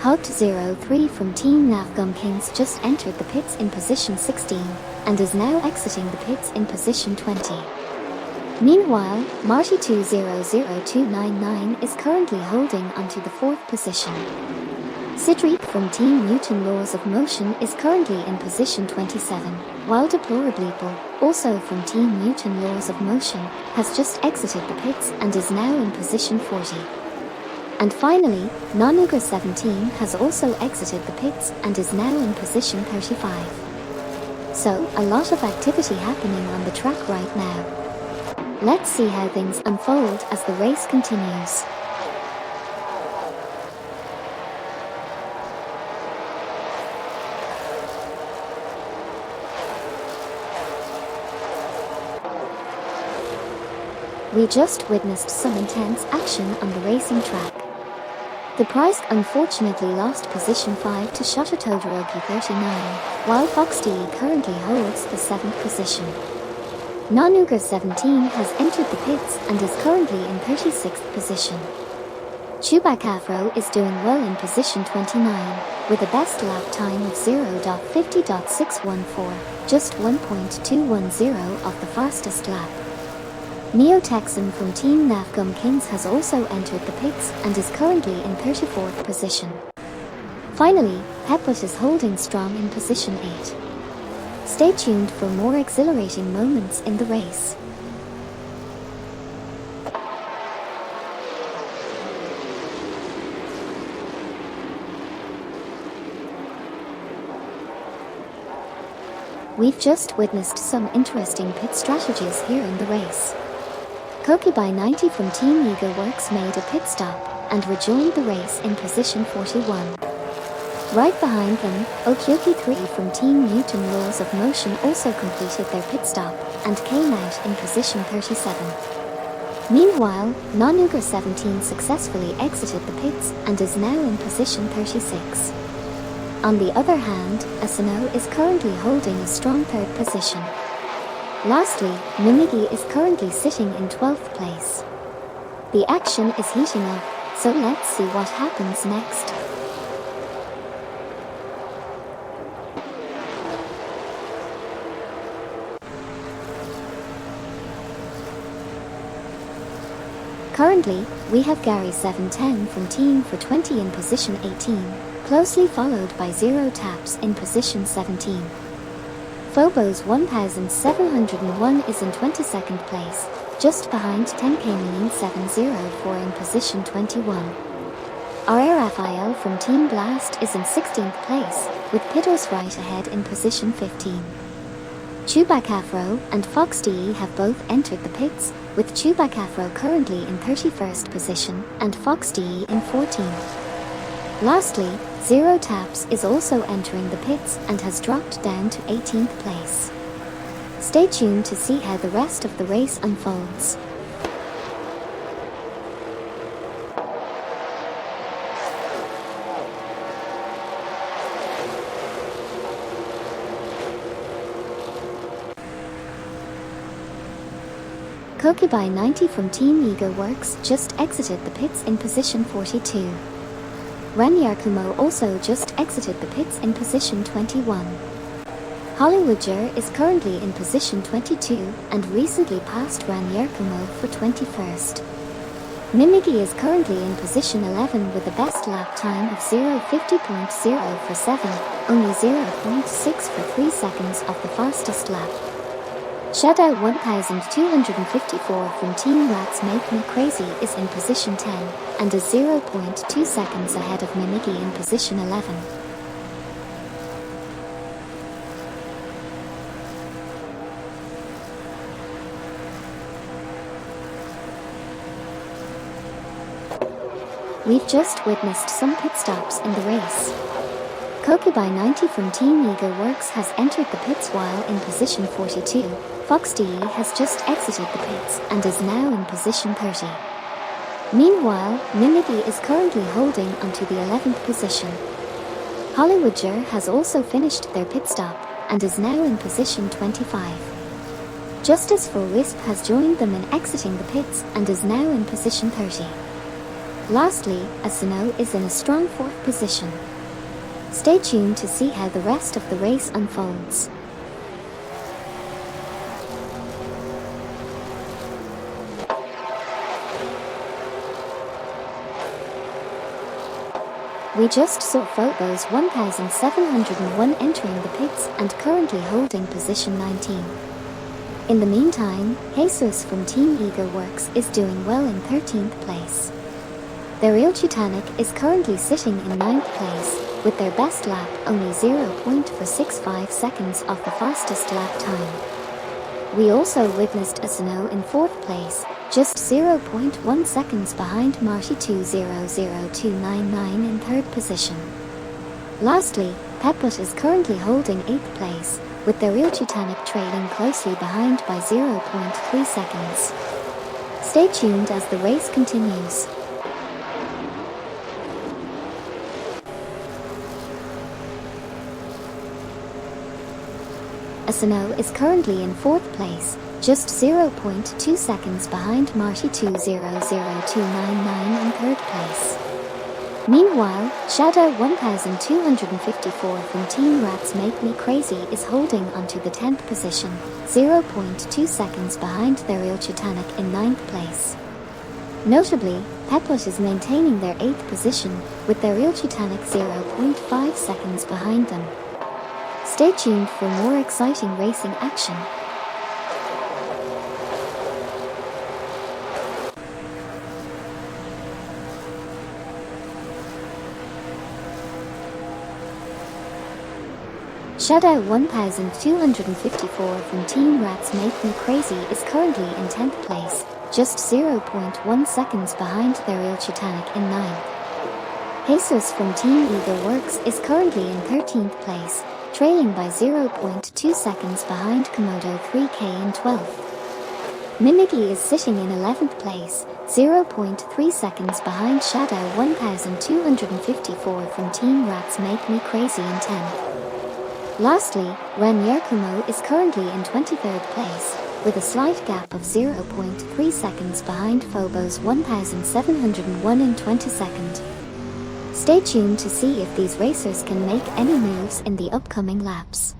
Hugged03 from Team NASCAR Kings just entered the pits in position 16 and is now exiting the pits in position 20. Meanwhile, Marty200299 is currently holding onto the 4th position. Cedric from Team Mutant Laws of Motion is currently in position 27, while Deplorableeple, also from Team Mutant Laws of Motion, has just exited the pits and is now in position 40. And finally, Nonuga17 has also exited the pits and is now in position 35. So, a lot of activity happening on the track right now. Let's see how things unfold as the race continues. We just witnessed some intense action on the racing track. The The prize unfortunately lost position 5 to Shota Todoroki 39, while Fox D currently holds the 7th position. Nanuga 17 has entered the pits and is currently in 36th position. Chewbacca Afro is doing well in position 29, with a best lap time of 0.50.614, just 1.210 of the fastest lap. Neo Texan from Team Navgum Kings has also entered the pits and is currently in 34th position. Finally, Pepwood is holding strong in position 8. Stay tuned for more exhilarating moments in the race. We've just witnessed some interesting pit strategies here in the race. Kokibai90 from Team Eager Works made a pit stop and rejoined the race in position 41. Right behind them, Okyoki3 from Team Newton Laws of Motion also completed their pit stop and came out in position 37. Meanwhile, Nanuga17 successfully exited the pits and is now in position 36. On the other hand, Assetto is currently holding a strong 3rd position. Lastly, Mimigi is currently sitting in 12th place. The action is heating up, so let's see what happens next. Currently, we have Gary 710 from Team for 20 in position 18, closely followed by Zero Taps in position 17. Phobos 1701 is in 22nd place, just behind 10K Mean 704 in position 21. RRFIL from Team Blast is in 16th place, with Pitters right ahead in position 15. Chewbacca Afro and Fox DE have both entered the pits, with Chewbacca Afro currently in 31st position and Fox DE in 14th. Lastly, Zero Taps is also entering the pits and has dropped down to 18th place. Stay tuned to see how the rest of the race unfolds. Kokibai90 from Team Eager Works just exited the pits in position 42. Ranyarkumo also just exited the pits in position 21. Hollywoodger is currently in position 22 and recently passed Ranyarkumo for 21st. Mimigi is currently in position 11 with a best lap time of 0.50.0 for 7, only 0.6 for 3 seconds of the fastest lap. Shadow 1254 from Team Rats Make Me Crazy is in position 10 and is 0.2 seconds ahead of Mimigi in position 11. We've just witnessed some pit stops in the race. Kokibai90 from Team Eager Works has entered the pits while in position 42. Fox DE has just exited the pits and is now in position 30. Meanwhile, Mimigi is currently holding onto the 11th position. Hollywoodger has also finished their pit stop and is now in position 25. Justice for Wisp has joined them in exiting the pits and is now in position 30. Lastly, Assetto is in a strong 4th position. Stay tuned to see how the rest of the race unfolds. We just saw Phobos 1701 entering the pits and currently holding position 19. In the meantime, Jesus from Team Eager Works is doing well in 13th place. Their Real Titanic is currently sitting in 9th place, with their best lap only 0.465 seconds of the fastest lap time. We also witnessed Assetto in 4th place, just 0.1 seconds behind Marty 200299 in 3rd position. Lastly, Pepwood is currently holding 8th place, with their Real Titanic trailing closely behind by 0.3 seconds. Stay tuned as the race continues. Assetto is currently in 4th place, just 0.2 seconds behind Marty 200299 in 3rd place. Meanwhile, Shadow 1254 from Team Rats Make Me Crazy is holding onto the 10th position, 0.2 seconds behind their Real Titanic in 9th place. Notably, Pepot is maintaining their 8th position, with their Real Titanic 0.5 seconds behind them. Stay tuned for more exciting racing action. Shadow 1254 from Team Rats Make Me Crazy is currently in 10th place, just 0.1 seconds behind their Real Titanic in 9th. Jesus from Team Eagle Works is currently in 13th place, trailing by 0.2 seconds behind Komodo 3K in 12th. Mimiki is sitting in 11th place, 0.3 seconds behind Shadow 1254 from Team Rats Make Me Crazy in 10th. Lastly, Ren Yerkumo is currently in 23rd place, with a slight gap of 0.3 seconds behind Phobos 1701 in 22nd. Stay tuned to see if these racers can make any moves in the upcoming laps.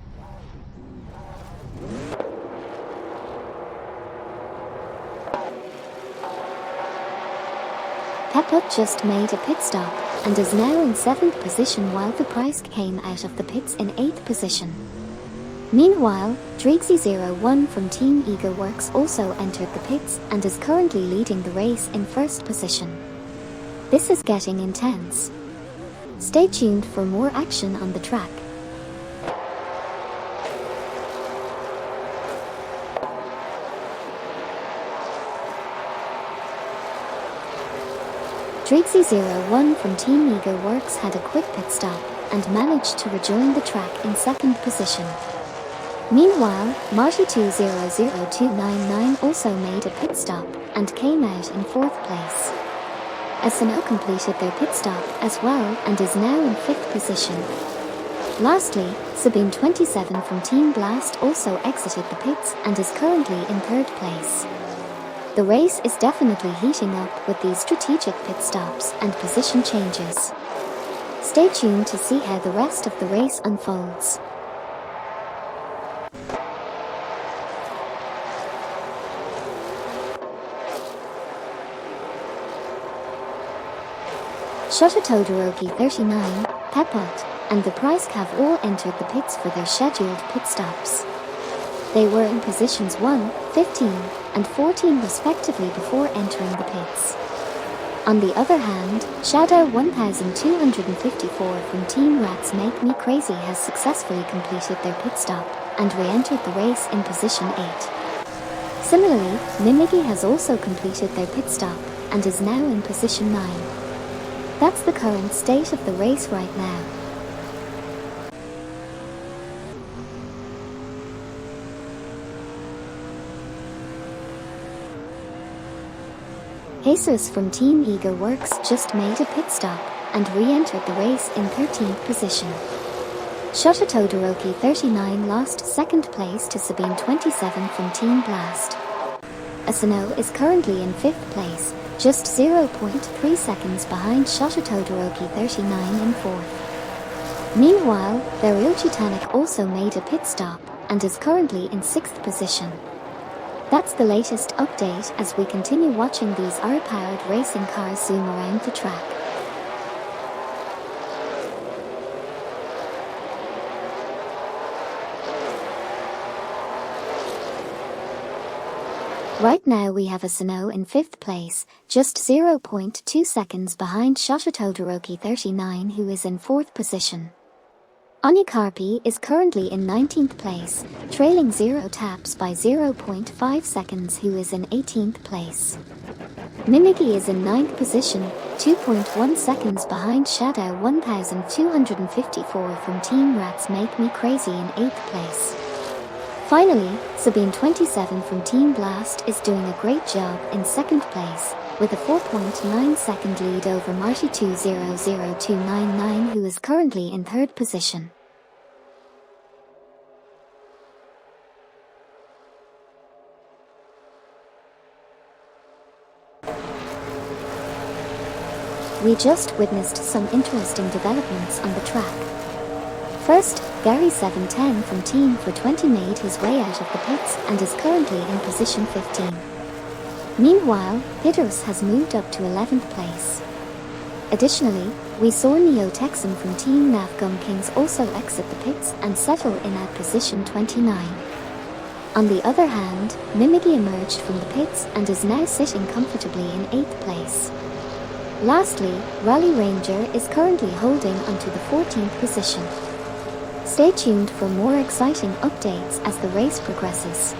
Pepot just made a pit stop and is now in 7th position, while the Price came out of the pits in 8th position. Meanwhile, Drixie01 from Team Eagle Works also entered the pits and is currently leading the race in 1st position. This is getting intense. Stay tuned for more action on the track. Drixie01 from Team Eagle Works had a quick pit stop and managed to rejoin the track in 2nd position. Meanwhile, Marty 200299 also made a pit stop and came out in 4th place. Assetto completed their pit stop as well and is now in 5th position. Lastly, Sabine27 from Team Blast also exited the pits and is currently in 3rd place. The race is definitely heating up with these strategic pit stops and position changes. Stay tuned to see how the rest of the race unfolds. Shota Todoroki 39, Pepot, and the Price have all entered the pits for their scheduled pit stops. They were in positions 1, 15, and 14 respectively before entering the pits. On the other hand, Shadow 1254 from Team Rats Make Me Crazy has successfully completed their pit stop and re-entered the race in position 8. Similarly, Mimiki has also completed their pit stop and is now in position 9. That's the current state of the race right now. Jesus from Team Eagle Works just made a pit stop and re-entered the race in 13th position. Shota Todoroki 39 lost 2nd place to Sabine27 from Team Blast. Assetto is currently in 5th place, just 0.3 seconds behind Shota Todoroki 39 in 4th. Meanwhile, their Real Titanic also made a pit stop and is currently in 6th position. That's the latest update as we continue watching these R-powered racing cars zoom around the track. Right now we have Assetto in 5th place, just 0.2 seconds behind Shota Todoroki 39 who is in 4th position. Onikarpi is currently in 19th place, trailing 0 taps by 0.5 seconds who is in 18th place. Mimiki is in 9th position, 2.1 seconds behind Shadow 1254 from Team Rats Make Me Crazy in 8th place. Finally, Sabine27 from Team Blast is doing a great job in 2nd place, with a 4.9 second lead over Marty 200299 who is currently in 3rd position. we just witnessed some interesting developments on the track. First, Gary 710 from Team for 20 made his way out of the pits and is currently in position 15. Meanwhile, Peters has moved up to 11th place. Additionally, we saw Neo Texan from Team NAFGUM Kings also exit the pits and settle in at position 29. On the other hand, Mimigi emerged from the pits and is now sitting comfortably in 8th place. Lastly, Rally Ranger is currently holding onto the 14th position. Stay tuned for more exciting updates as the race progresses.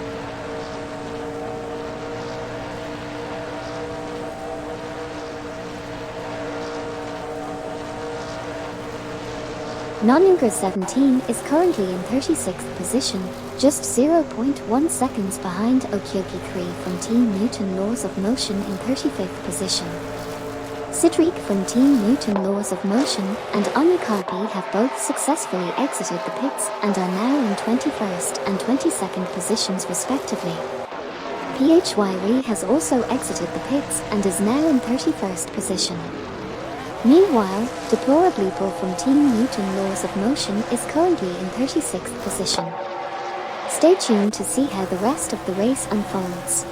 Noninger 17 is currently in 36th position, just 0.1 seconds behind Okyoki 3 from Team Newton Laws of Motion in 35th position. Sidriq from Team Newton Laws of Motion and Onikabi have both successfully exited the pits and are now in 21st and 22nd positions respectively. PHYRE has also exited the pits and is now in 31st position. Meanwhile, Deplorably Bull from Team Newton Laws of Motion is currently in 36th position. Stay tuned to see how the rest of the race unfolds.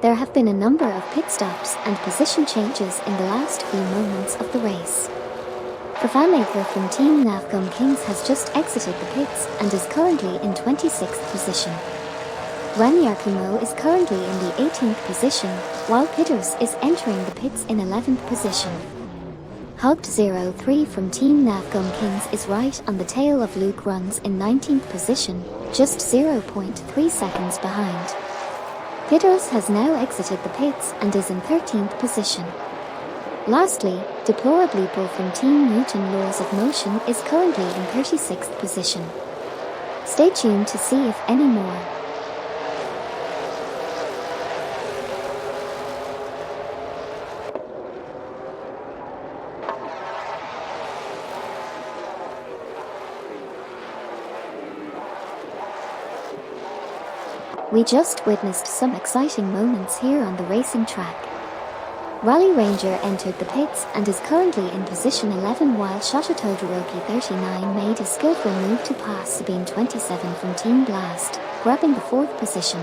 There have been a number of pit stops and position changes in the last few moments of the race. Fafamaker from Team NAFGUM Kings has just exited the pits and is currently in 26th position. Ranyakumo is currently in the 18th position, while Peters is entering the pits in 11th position. Hugged03 from Team NAFGUM Kings is right on the tail of Luke Runs in 19th position, just 0.3 seconds behind. Peters has now exited the pits and is in 13th position. Lastly, Deplorably Bull from Team Newton Laws of Motion is currently in 36th position. Stay tuned to see if any more. We just witnessed some exciting moments here on the racing track. Rally Ranger entered the pits and is currently in position 11 while Shototo Todoroki 39 made a skillful move to pass Sabine 27 from Team Blast, grabbing the 4th position.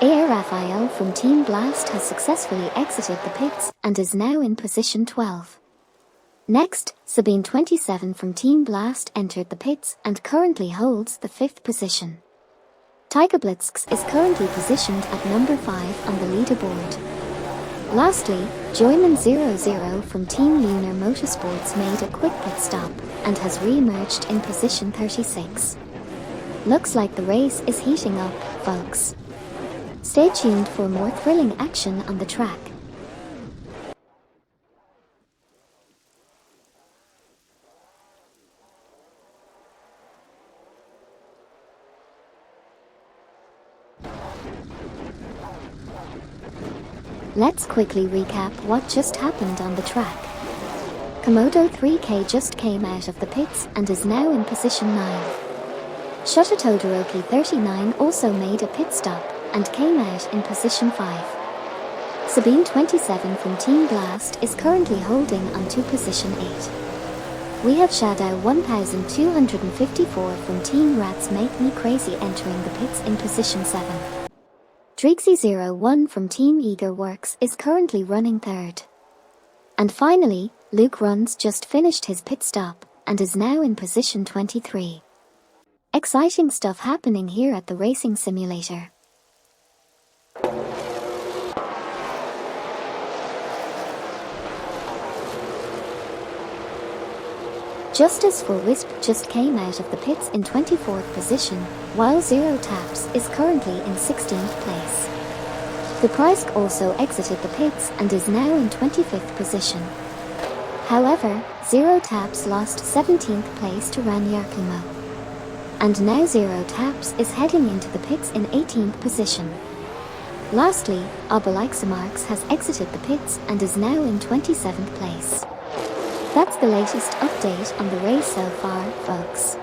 A.R. Raphael from Team Blast has successfully exited the pits and is now in position 12. Next, Sabine 27 from Team Blast entered the pits and currently holds the 5th position. Tiger Blitzks is currently positioned at number 5 on the leaderboard. Lastly, Joyman00 from Team Lunar Motorsports made a quick pit stop and has re-emerged in position 36. Looks like the race is heating up, folks. Stay tuned for more thrilling action on the track. Let's quickly recap what just happened on the track. Komodo 3K just came out of the pits and is now in position 9. Shototo Todoroki 39 also made a pit stop and came out in position 5. Sabine 27 from Team Blast is currently holding on to position 8. We have Shadow 1254 from Team Rats Make Me Crazy entering the pits in position 7. Drixie01 from Team Eager Works is currently running 3rd. And finally, Luke Runs just finished his pit stop and is now in position 23. Exciting stuff happening here at the racing simulator. Justice for Wisp just came out of the pits in 24th position, while Zero Taps is currently in 16th place. The Price also exited the pits and is now in 25th position. However, Zero Taps lost 17th place to Ranyakumo. And now Zero Taps is heading into the pits in 18th position. Lastly, Obelixamarx has exited the pits and is now in 27th place. That's the latest update on the race so far, folks.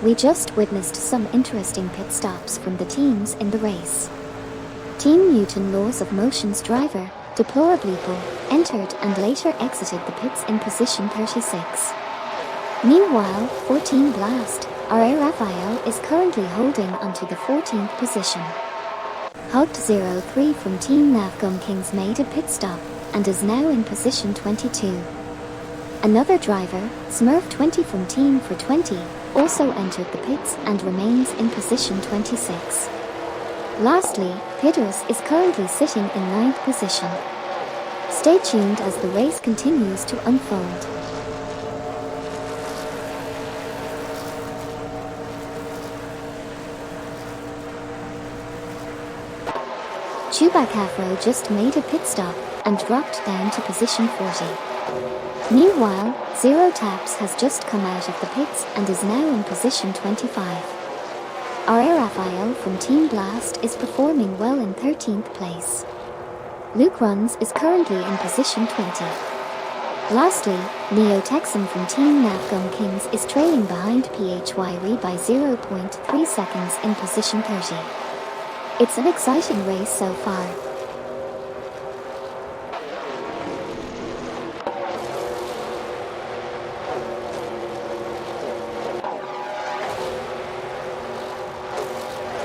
We just witnessed some interesting pit stops from the teams in the race. Team Newton Laws of Motion's driver, Deplorably entered and later exited the pits in position 36. Meanwhile, for Team Blast, R.A. Raphael is currently holding onto the 14th position. Hugged03 from Team Navgum Kings made a pit stop and is now in position 22. Another driver, Smurf20 from Team for 20, also entered the pits and remains in position 26. Lastly, Pitters is currently sitting in 9th position. Stay tuned as the race continues to unfold. Chewbacca just made a pit stop and dropped down to position 40. Meanwhile, Zero Taps has just come out of the pits and is now in position 25. R.A. Raphael from Team Blast is performing well in 13th place. Luke Runs is currently in position 20. Lastly, Neo Texan from Team Navgum Kings is trailing behind PHYRE by 0.3 seconds in position 30. It's an exciting race so far.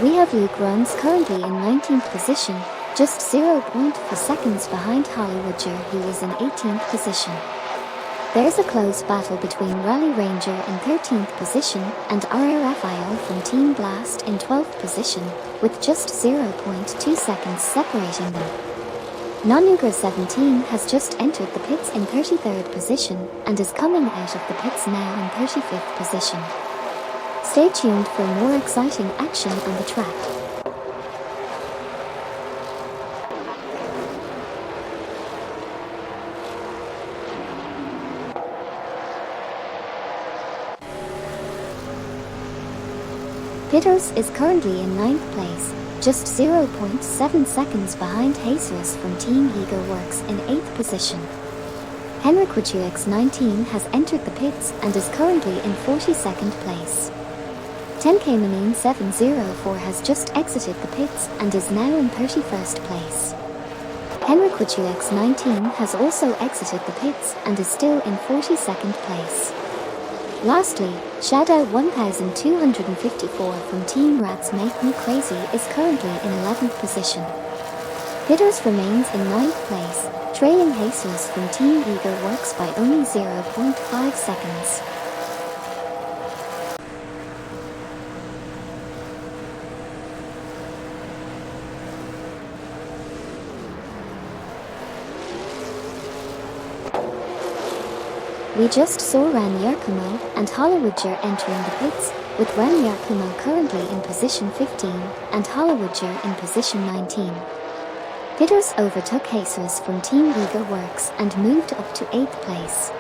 We have Luke Runs currently in 19th position, just 0.4 seconds behind Hollywoodger, who is in 18th position. There's a close battle between Rally Ranger in 13th position and R.A. Raphael from Team Blast in 12th position, with just 0.2 seconds separating them. Nonuger17 has just entered the pits in 33rd position and is coming out of the pits now in 35th position. Stay tuned for more exciting action on the track. Pitters is currently in 9th place, just 0.7 seconds behind Jesus from Team Ego Works in 8th position. Henrik Witchuix19 has entered the pits and is currently in 42nd place. 10K Manine 704 has just exited the pits and is now in 31st place. Henrik Witchuix19 has also exited the pits and is still in 42nd place. Lastly, Shadow 1254 from Team Rats Make Me Crazy is currently in 11th position. Pitters remains in 9th place, trailing Jesus from Team Ego Works by only 0.5 seconds. We just saw Ranier Kumo and Hollywoodger entering the pits, with Ranier Kumo currently in position 15 and Hollywoodger in position 19. Pitters overtook Jesus from Team Ego Works and moved up to 8th place.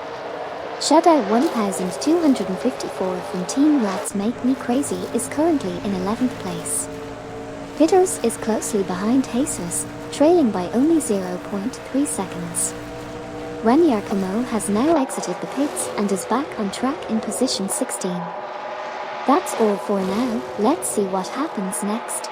Shadow 1254 from Team Rats Make Me Crazy is currently in 11th place. Pitters is closely behind Jesus, trailing by only 0.3 seconds. Ranier Kumo has now exited the pits and is back on track in position 16. That's all for now, let's see what happens next.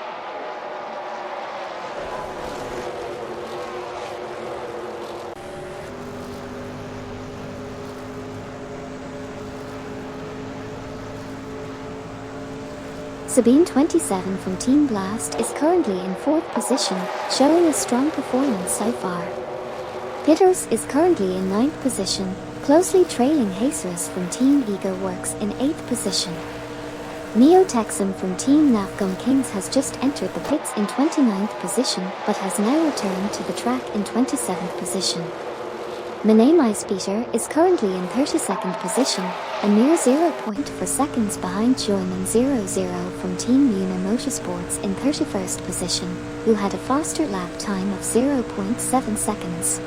Sabine27 from Team Blast is currently in 4th position, showing a strong performance so far. Pitters is currently in 9th position, closely trailing Jesus from Team Ego Works in 8th position. Neo Texan from Team Navgum Kings has just entered the pits in 29th position but has now returned to the track in 27th position. Manamai Peter is currently in 32nd position, a mere 0.4 seconds behind Joyman00 from Team Muna Motorsports in 31st position, who had a faster lap time of 0.7 seconds.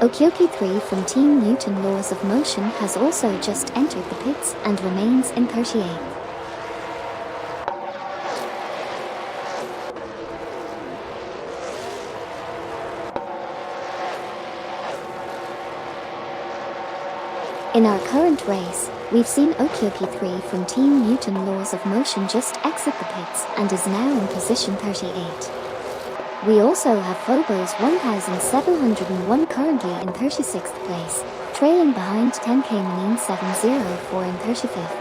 Okyoki3 from Team Newton Laws of Motion has also just entered the pits and remains in 38th. In our current race, we've seen Okioki 3 from Team Mutant Laws of Motion just exit the pits and is now in position 38. We also have Phobos 1701 currently in 36th place, trailing behind 10K Menin 704 in 35th.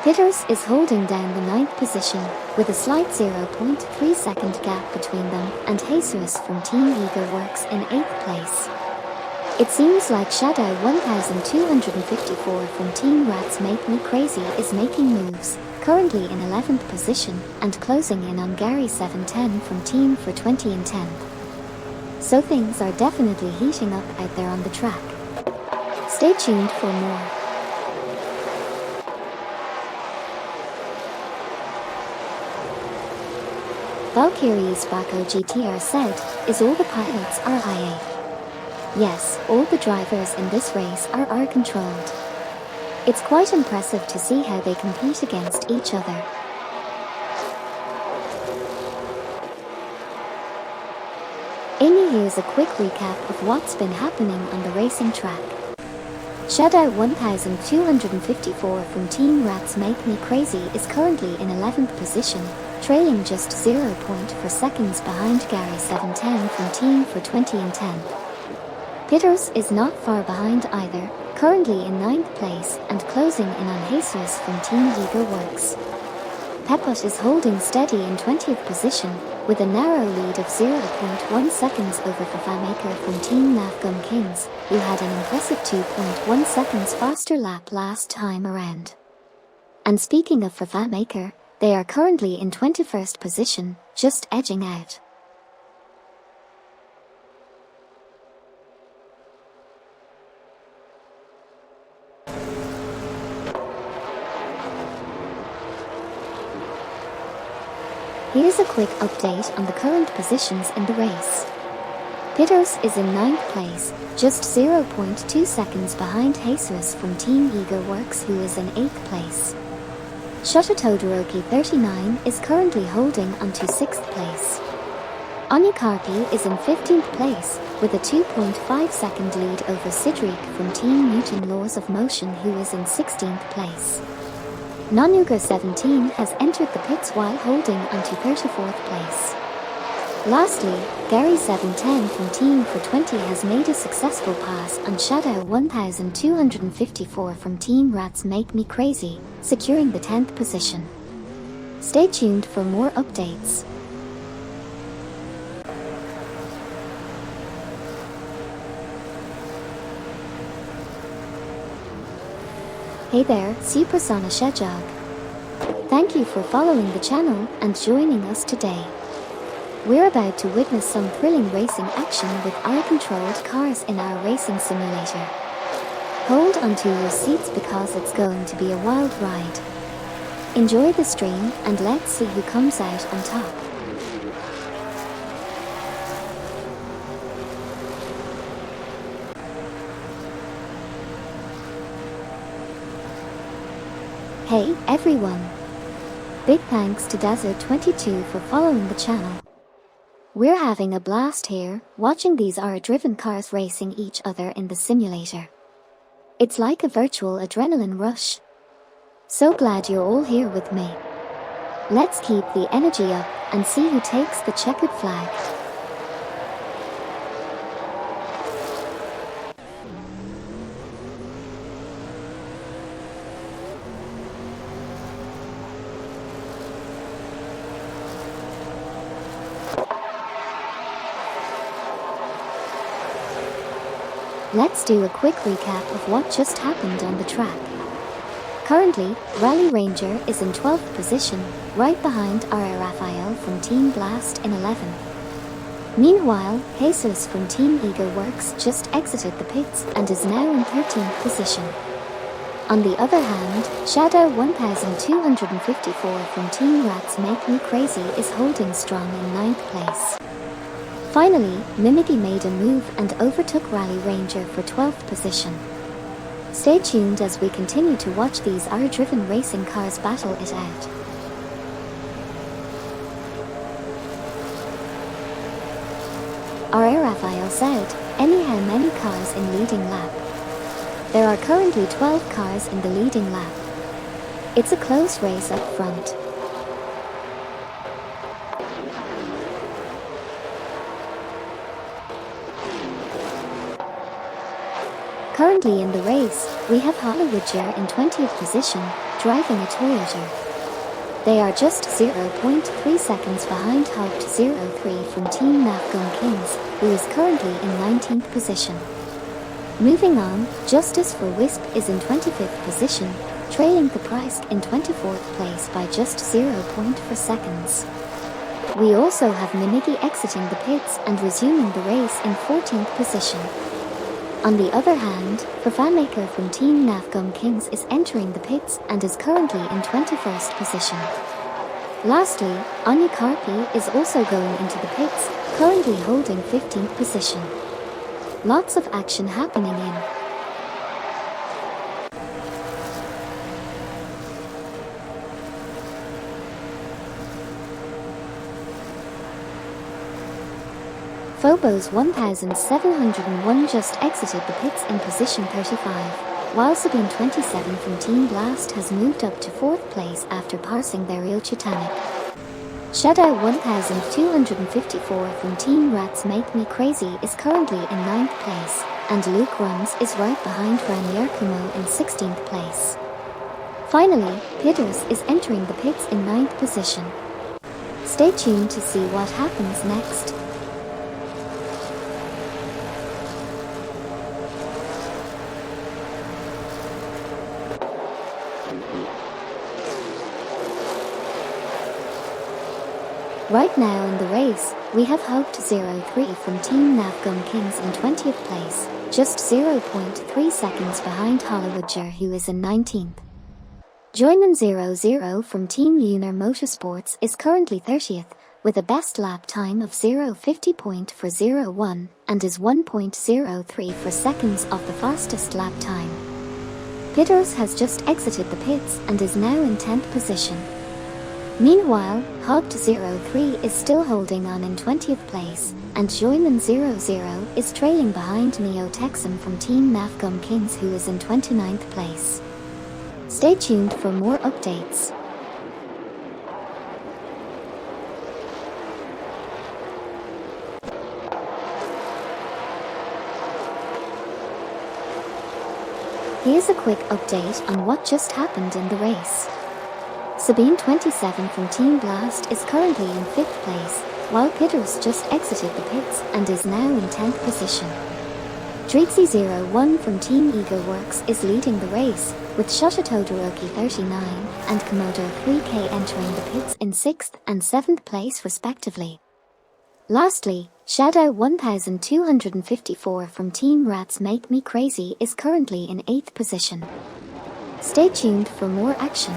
Pitters is holding down the 9th position, with a slight 0.3 second gap between them and Jesus from Team Eager Works in 8th place. It seems like Shadow 1254 from Team Rats Make Me Crazy is making moves, currently in 11th position, and closing in on Gary 710 from Team for 20 and 10th. So things are definitely heating up out there on the track. Stay tuned for more. Valkyrie's Baco GTR said, "Is all the pilots are IA?" Yes, all the drivers in this race are controlled. It's quite impressive to see how they compete against each other. Amy, here's a quick recap of what's been happening on the racing track. Shadow 1254 from Team Rats Make Me Crazy is currently in 11th position, trailing just 0.4 seconds behind Gary 710 from Team for 20 and 10. Pitters is not far behind either, currently in 9th place and closing in on Jesus from Team Eager Works. Pepot is holding steady in 20th position, with a narrow lead of 0.1 seconds over Fafamaker from Team Navgum Kings, who had an impressive 2.1 seconds faster lap last time around. And speaking of Fafamaker, they are currently in 21st position, just edging out. Here's a quick update on the current positions in the race. Pitters is in 9th place, just 0.2 seconds behind Jesus from Team Eager Works, who is in 8th place. Shota Todoroki 39 is currently holding onto 6th place. Onykarpi is in 15th place, with a 2.5 second lead over Sidrik from Team Mutant Laws of Motion, who is in 16th place. Nanuga 17 has entered the pits while holding onto 34th place. Lastly, Gary 710 from Team for 20 has made a successful pass on Shadow 1254 from Team Rats Make Me Crazy, securing the 10th position. Stay tuned for more updates. Hey there, Suprasana Shejog. Thank you for following the channel and joining us today. We're about to witness some thrilling racing action with eye-controlled cars in our racing simulator. Hold onto your seats because it's going to be a wild ride. Enjoy the stream and let's see who comes out on top. Hey everyone! Big thanks to Dazzle22 for following the channel. We're having a blast here, watching these R-driven cars racing each other in the simulator. It's like a virtual adrenaline rush. So glad you're all here with me. Let's keep the energy up and see who takes the checkered flag. Let's do a quick recap of what just happened on the track. Currently, Rally Ranger is in 12th position, right behind R.A. Raphael from Team Blast in 11th. Meanwhile, Jesus from Team Eager Works just exited the pits and is now in 13th position. On the other hand, Shadow 1254 from Team Rats Make Me Crazy is holding strong in 9th place. Finally, Mimiki made a move and overtook Rally Ranger for 12th position. Stay tuned as we continue to watch these R-driven racing cars battle it out. R.A. Raphael said, "Anyhow, many cars in leading lap." There are currently 12 cars in the leading lap. It's a close race up front. Currently in the race, we have Hollywoodger in 20th position, driving a Toyota. They are just 0.3 seconds behind Haupt 03 from Team NASCAR Kings, who is currently in 19th position. Moving on, Justice for Wisp is in 25th position, trailing the Price in 24th place by just 0.4 seconds. We also have Miniggy exiting the pits and resuming the race in 14th position. On the other hand, Fafamaker from Team NASCAR Kings is entering the pits and is currently in 21st position. Lastly, Anya Karpi is also going into the pits, currently holding 15th position. Lots of action happening in Phobos 1701 just exited the pits in position 35, while Sabine 27 from Team Blast has moved up to 4th place after passing their Rio Titanic. Shadow 1254 from Team Rats Make Me Crazy is currently in 9th place, and Luke Rums is right behind Ranier Kumo in 16th place. Finally, Pitters is entering the pits in 9th position. Stay tuned to see what happens next. Right now in the race, we have Haupt 03 from Team NASCAR Kings in 20th place, just 0.3 seconds behind Hollywoodger, who is in 19th. Joyman 00 from Team Lunar Motorsports is currently 30th, with a best lap time of 0:50.401 and is 1.03 seconds off the fastest lap time. Pitters has just exited the pits and is now in 10th position. Meanwhile, Haupt 03 is still holding on in 20th place, and Joyman 00 is trailing behind Neo Texan from Team NASCAR Kings, who is in 29th place. Stay tuned for more updates. Here's a quick update on what just happened in the race. Sabine 27 from Team Blast is currently in 5th place, while Pitters just exited the pits and is now in 10th position. Dreezy01 from Team Ego Works is leading the race, with Shota Todoroki 39 and Komodo 3K entering the pits in 6th and 7th place respectively. Lastly, Shadow 1254 from Team Rats Make Me Crazy is currently in 8th position. Stay tuned for more action.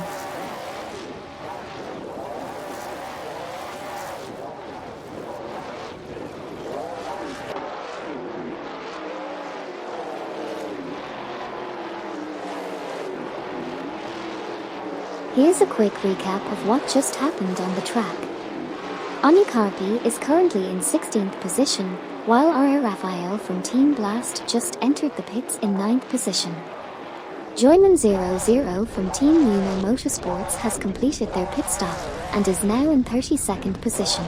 Here's a quick recap of what just happened on the track. Anya Karpi is currently in 16th position, while R. Raphael from Team Blast just entered the pits in 9th position. Joyman 00 from Team Lunar Motorsports has completed their pit stop and is now in 32nd position.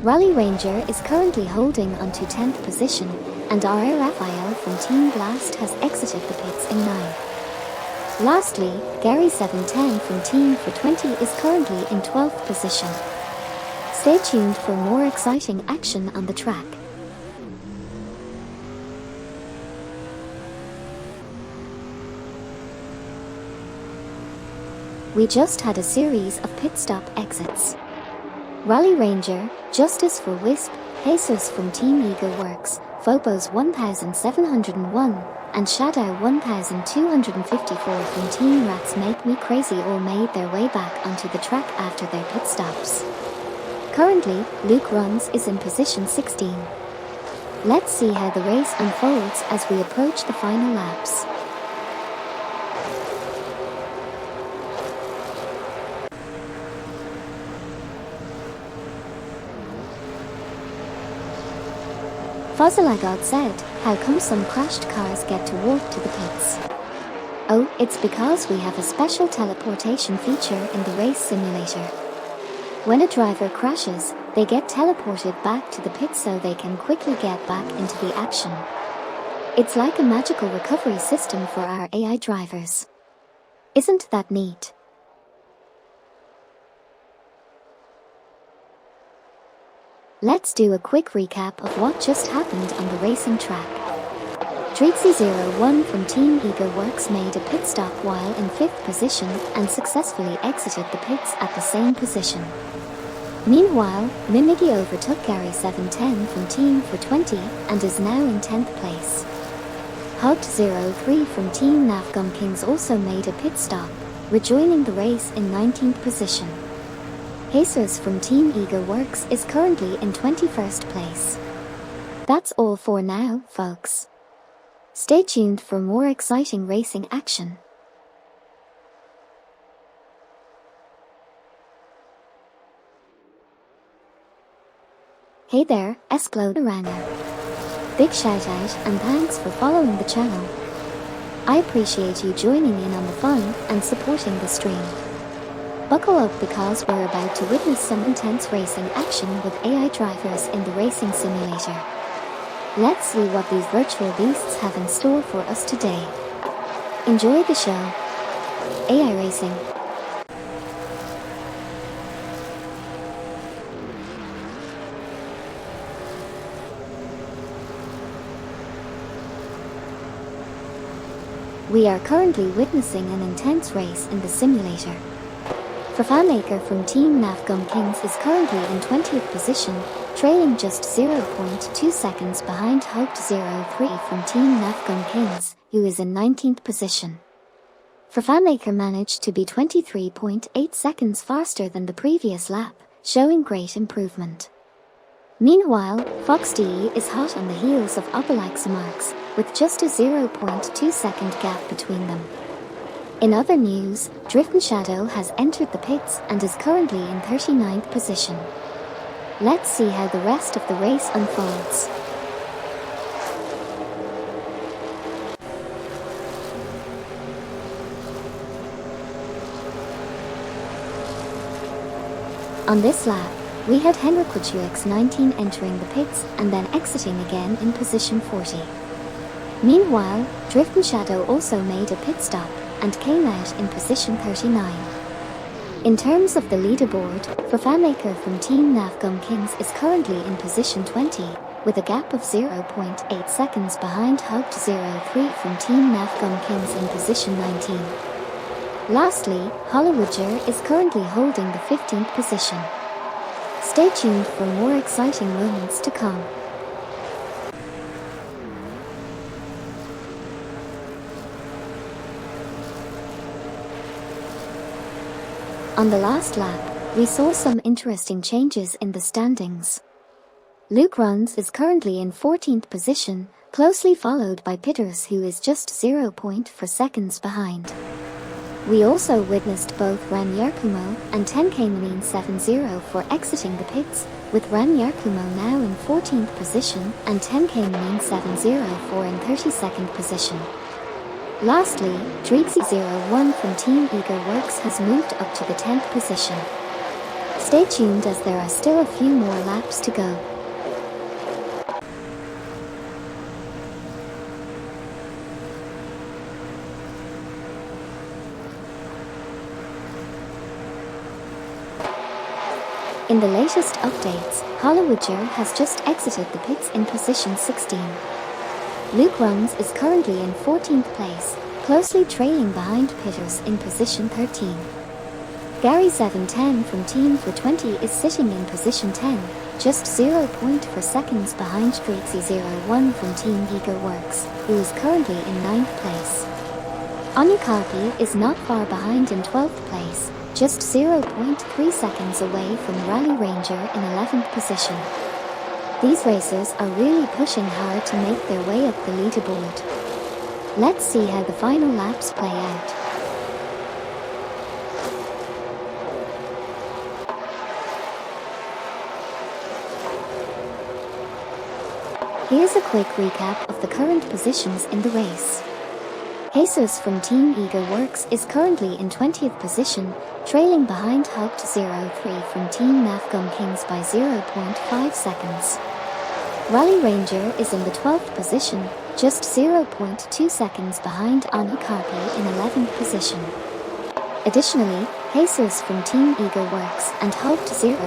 Rally Ranger is currently holding on to 10th position, and R. Raphael from Team Blast has exited the pits in 9th. Lastly, Gary 710 from Team for 20 is currently in 12th position. Stay tuned for more exciting action on the track. We just had a series of pit stop exits. Rally Ranger, Justice for Wisp, Jesus from Team Ego Works, Phobos 1701, and Shadow 1254 from Team Rats Make Me Crazy all made their way back onto the track after their pit stops. Currently, Luke Rums is in position 16. Let's see how the race unfolds as we approach the final laps. Fazalagod said, How come some crashed cars get to walk to the pits? Oh, it's because we have a special teleportation feature in the race simulator. When a driver crashes, they get teleported back to the pit so they can quickly get back into the action. It's like a magical recovery system for our AI drivers. Isn't that neat? Let's do a quick recap of what just happened on the racing track. Dreezy01 from Team EagleWorks made a pit stop while in 5th position and successfully exited the pits at the same position. Meanwhile, Mimigi overtook Gary710 from Team for 20 and is now in 10th place. Hugged03 from Team NASCAR Kings also made a pit stop, rejoining the race in 19th position. Jesus from Team EagleWorks is currently in 21st place. That's all for now, folks. Stay tuned for more exciting racing action. Hey there, Esploderanger. Big shout out and thanks for following the channel. I appreciate you joining in on the fun and supporting the stream. Buckle up because we're about to witness some intense racing action with AI drivers in the racing simulator. Let's see what these virtual beasts have in store for us today. Enjoy the show. AI Racing. We are currently witnessing an intense race in the simulator. Fafamaker from Team NASCAR Kings is currently in 20th position, trailing just 0.2 seconds behind Hugged03 from Team NASCAR Kings, who is in 19th position. Fafamaker managed to be 23.8 seconds faster than the previous lap, showing great improvement. Meanwhile, FoxDE is hot on the heels of Obelixamarks, with just a 0.2 second gap between them. In other news, Driftin' Shadow has entered the pits and is currently in 39th position. Let's see how the rest of the race unfolds. On this lap, we had HenrikWJX19 entering the pits and then exiting again in position 40. Meanwhile, Driftin' Shadow also made a pit stop and came out in position 39. In terms of the leaderboard, Fafamaker from Team NASCAR Kings is currently in position 20, with a gap of 0.8 seconds behind Hugged03 from Team NASCAR Kings in position 19. Lastly, Hollywoodger is currently holding the 15th position. Stay tuned for more exciting moments to come. On the last lap, we saw some interesting changes in the standings. Luke Runs is currently in 14th position, closely followed by Pitters, who is just 0.4 seconds behind. We also witnessed both Ramyarkumo and 10K70 for exiting the pits, with Ramyarkumo now in 14th position and 10K70 in 32nd position. Lastly, Dreezy01 from Team EagleWorks has moved up to the 10th position. Stay tuned as there are still a few more laps to go. In the latest updates, Hollywoodger has just exited the pits in position 16. Luke Runs is currently in 14th place, closely trailing behind Pitters in position 13. Gary710 from Team for 20 is sitting in position 10, just 0.4 seconds behind Dreezy01 from Team EagleWorks, who is currently in 9th place. Onyekapi is not far behind in 12th place, just 0.3 seconds away from Rally Ranger in 11th position. These racers are really pushing hard to make their way up the leaderboard. Let's see how the final laps play out. Here's a quick recap of the current positions in the race. Jesus from Team Eager Works is currently in 20th position, trailing behind Hugged 03 from Team NAFGUM Kings by 0.5 seconds. Rally Ranger is in the 12th position, just 0.2 seconds behind Onikarpi in 11th position. Additionally, Jesus from Team Eager Works and Hugged 03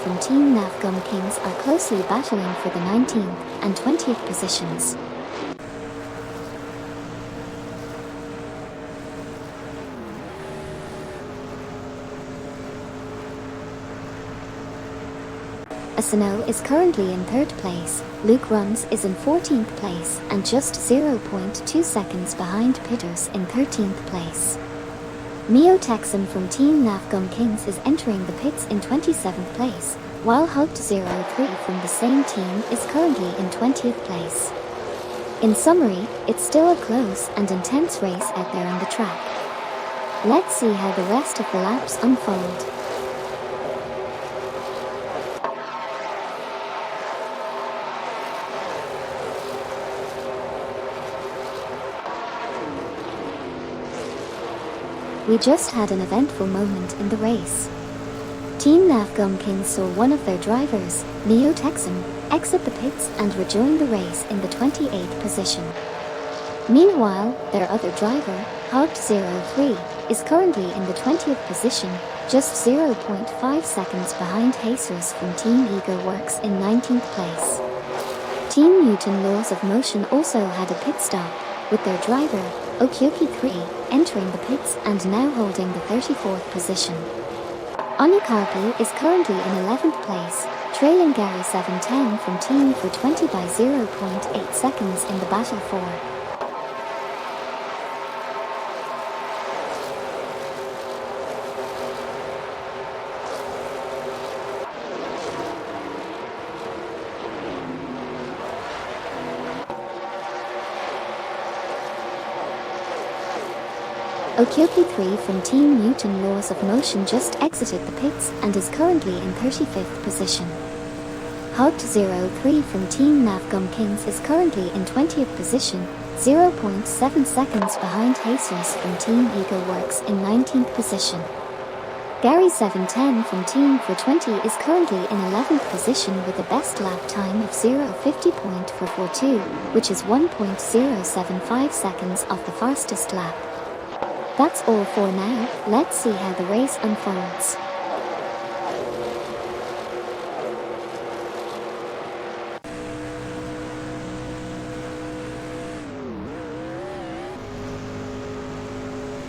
from Team NAFGUM Kings are closely battling for the 19th and 20th positions. Assetto is currently in 3rd place, Luke Runs is in 14th place and just 0.2 seconds behind Pitters in 13th place. Mio Texan from Team NAFGUM Kings is entering the pits in 27th place, while Hugged 03 from the same team is currently in 20th place. In summary, it's still a close and intense race out there on the track. Let's see how the rest of the laps unfold. We just had an eventful moment in the race. Team NAFGUM Kings saw one of their drivers, Mio Texan, exit the pits and rejoin the race in the 28th position. Meanwhile, their other driver, Hugged 03, is currently in the 20th position, just 0.5 seconds behind Jesus from Team Eager Works in 19th place. Team Newton Laws of Motion also had a pit stop, with their driver, Okyoki 3, entering the pits and now holding the 34th position. Onikarpi is currently in 11th place, trailing Gary 710 from Team for 20 by 0.8 seconds in the battle for. Okyoki 3 from Team Newton Laws of Motion just exited the pits and is currently in 35th position. Hugged 03 from Team NAFGUM Kings is currently in 20th position, 0.7 seconds behind Jesus from Team Eager Works in 19th position. Gary 710 from Team for 20 is currently in 11th position with a best lap time of 0:50.442, which is 1.075 seconds off the fastest lap. That's all for now, let's see how the race unfolds.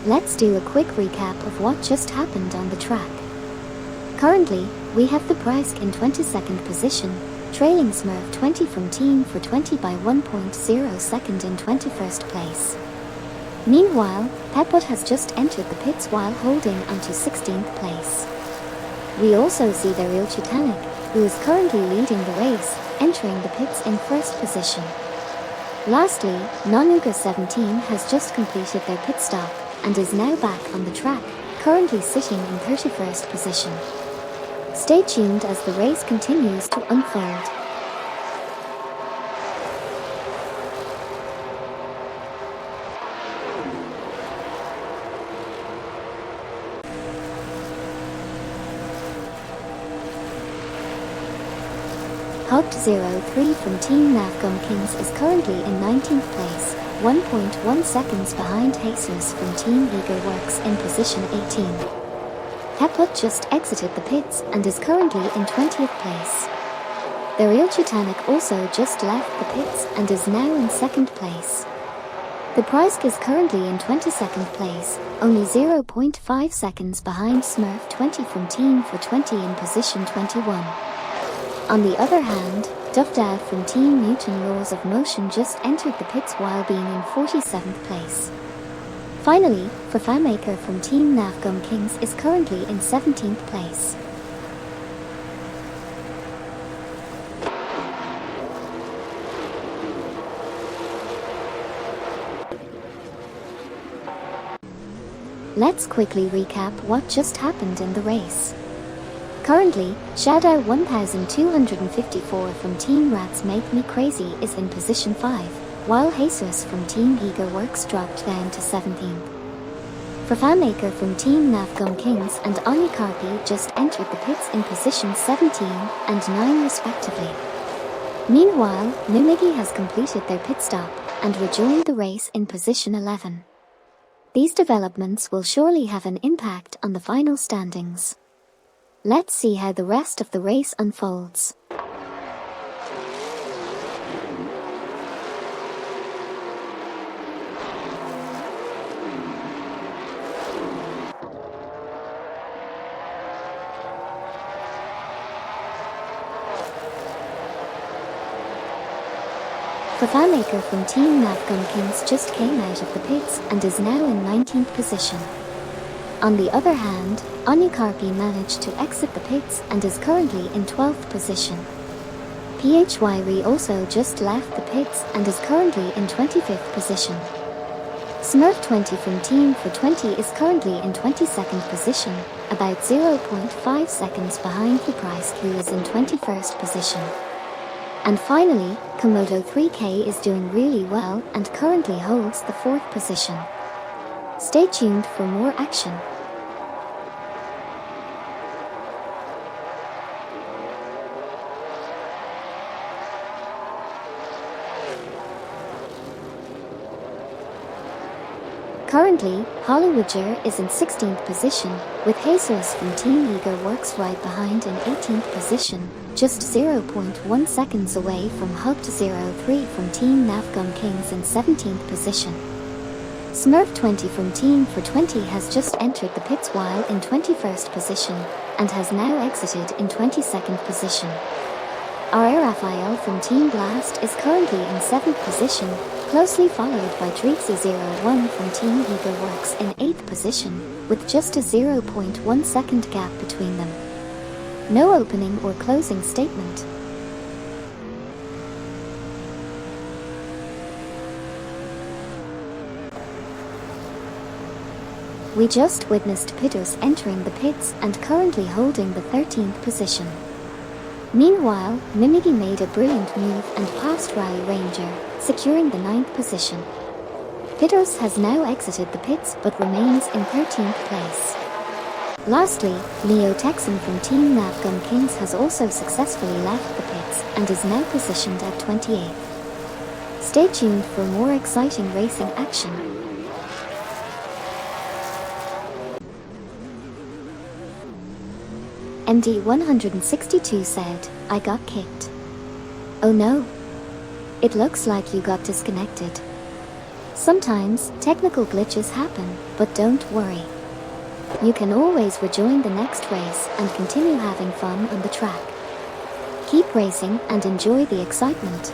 Let's do a quick recap of what just happened on the track. Currently, we have the Price in 22nd position, trailing Smurf 20 from Team for 20 by 1.0 second in 21st place. Meanwhile, Pepot has just entered the pits while holding onto 16th place. We also see Daryl Chitanik, who is currently leading the race, entering the pits in 1st position. Lastly, Nonuga 17 has just completed their pit stop and is now back on the track, currently sitting in 31st position. Stay tuned as the race continues to unfold. Hugged 03 from Team NAFGUM Kings is currently in 19th place, 1.1 seconds behind Jesus from Team Eager Works in position 18. Pepot just exited the pits and is currently in 20th place. Daryl Chitanik also just left the pits and is now in 2nd place. The Price is currently in 22nd place, only 0.5 seconds behind Smurf 20 from Team for 20 in position 21. On the other hand, Duffdad from Team Newton Laws of Motion just entered the pits while being in 47th place. Finally, Fafamaker from Team NAFGUM Kings is currently in 17th place. Let's quickly recap what just happened in the race. Currently, Shadow 1254 from Team Rats Make Me Crazy is in position 5, while Jesus from Team Eager Works dropped down to 17th. Fafamaker from Team Navgum Kings and Onikarpi just entered the pits in position 17 and 9 respectively. Meanwhile, Numigi has completed their pit stop and rejoined the race in position 11. These developments will surely have an impact on the final standings. Let's see how the rest of the race unfolds. Fafamaker from Team Navgum Kings just came out of the pits and is now in 19th position. On the other hand, Onikarpi managed to exit the pits and is currently in 12th position. PHYRE also just left the pits and is currently in 25th position. Smurf20 from Team for 20 is currently in 22nd position, about 0.5 seconds behind the Price who is in 21st position. And finally, Komodo 3K is doing really well and currently holds the 4th position. Stay tuned for more action. Currently, Hollywoodger is in 16th position, with Jesus from Team Eager Works right behind in 18th position, just 0.1 seconds away from Hub03 from Team Navgum Kings in 17th position. Smurf20 from Team for 20 has just entered the pits while in 21st position, and has now exited in 22nd position. R. Raphael from Team Blast is currently in 7th position, closely followed by Dreezy01 from Team Eager Works in 8th position, with just a 0.1 second gap between them. No opening or closing statement. We just witnessed Pitos entering the pits and currently holding the 13th position. Meanwhile, Mimigi made a brilliant move and passed Rally Ranger, securing the 9th position. Pitos has now exited the pits but remains in 13th place. Lastly, Neo Texan from Team Navgum Kings has also successfully left the pits and is now positioned at 28th. Stay tuned for more exciting racing action. MD162 said, "I got kicked." Oh no. It looks like you got disconnected. Sometimes, technical glitches happen, but don't worry. You can always rejoin the next race and continue having fun on the track. Keep racing and enjoy the excitement.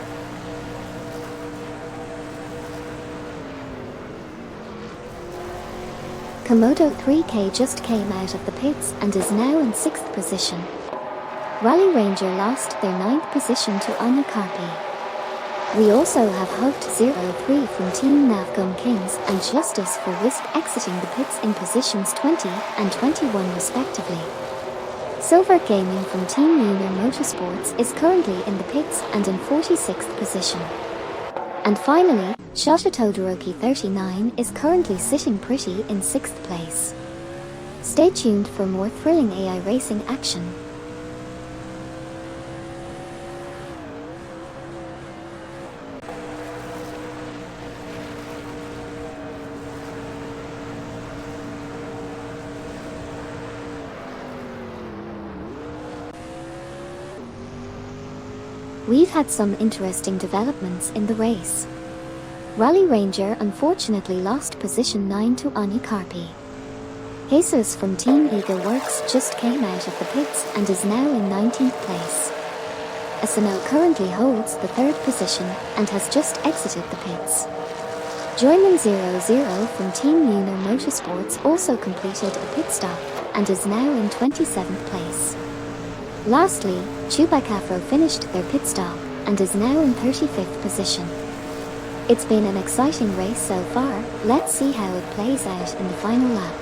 Komodo 3K just came out of the pits and is now in 6th position. Rally Ranger lost their 9th position to Onikarpi. We also have Hoped03 from Team Navgum Kings and Justice for Wisp exiting the pits in positions 20 and 21 respectively. Silver Gaming from Team Lunar Motorsports is currently in the pits and in 46th position. And finally, Shota Todoroki 39 is currently sitting pretty in 6th place. Stay tuned for more thrilling AI racing action. We've had some interesting developments in the race. Rally Ranger unfortunately lost position 9 to Onikarpi. Jesus from Team Eager Works just came out of the pits and is now in 19th place. Assetto currently holds the 3rd position and has just exited the pits. Joining 00 from Team Lunar Motorsports also completed a pit stop and is now in 27th place. Lastly, Chupacafro finished their pit stop and is now in 35th position. It's been an exciting race so far. Let's see how it plays out in the final lap.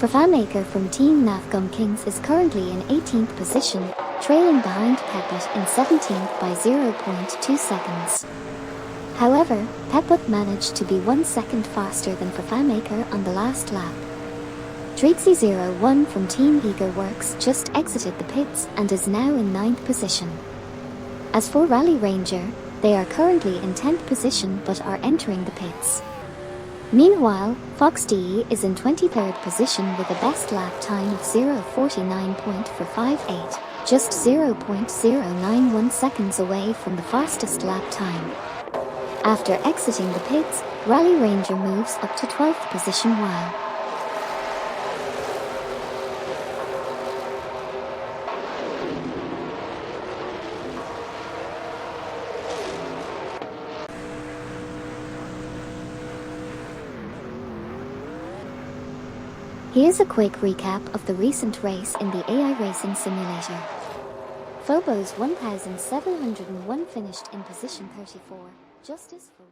Profamaker from Team NAFGUM Kings is currently in 18th position, trailing behind Peput in 17th by 0.2 seconds. However, Peput managed to be 1 second faster than Profamaker on the last lap. Dreezy01 from Team Eagerworks just exited the pits and is now in 9th position. As for Rally Ranger, they are currently in 10th position but are entering the pits. Meanwhile, Fox DE is in 23rd position with a best lap time of 0:49.458, just 0.091 seconds away from the fastest lap time. After exiting the pits, Rally Ranger moves up to 12th position while Here's a quick recap of the recent race in the AI Racing Simulator. Phobos 1701 finished in position 34, Justice for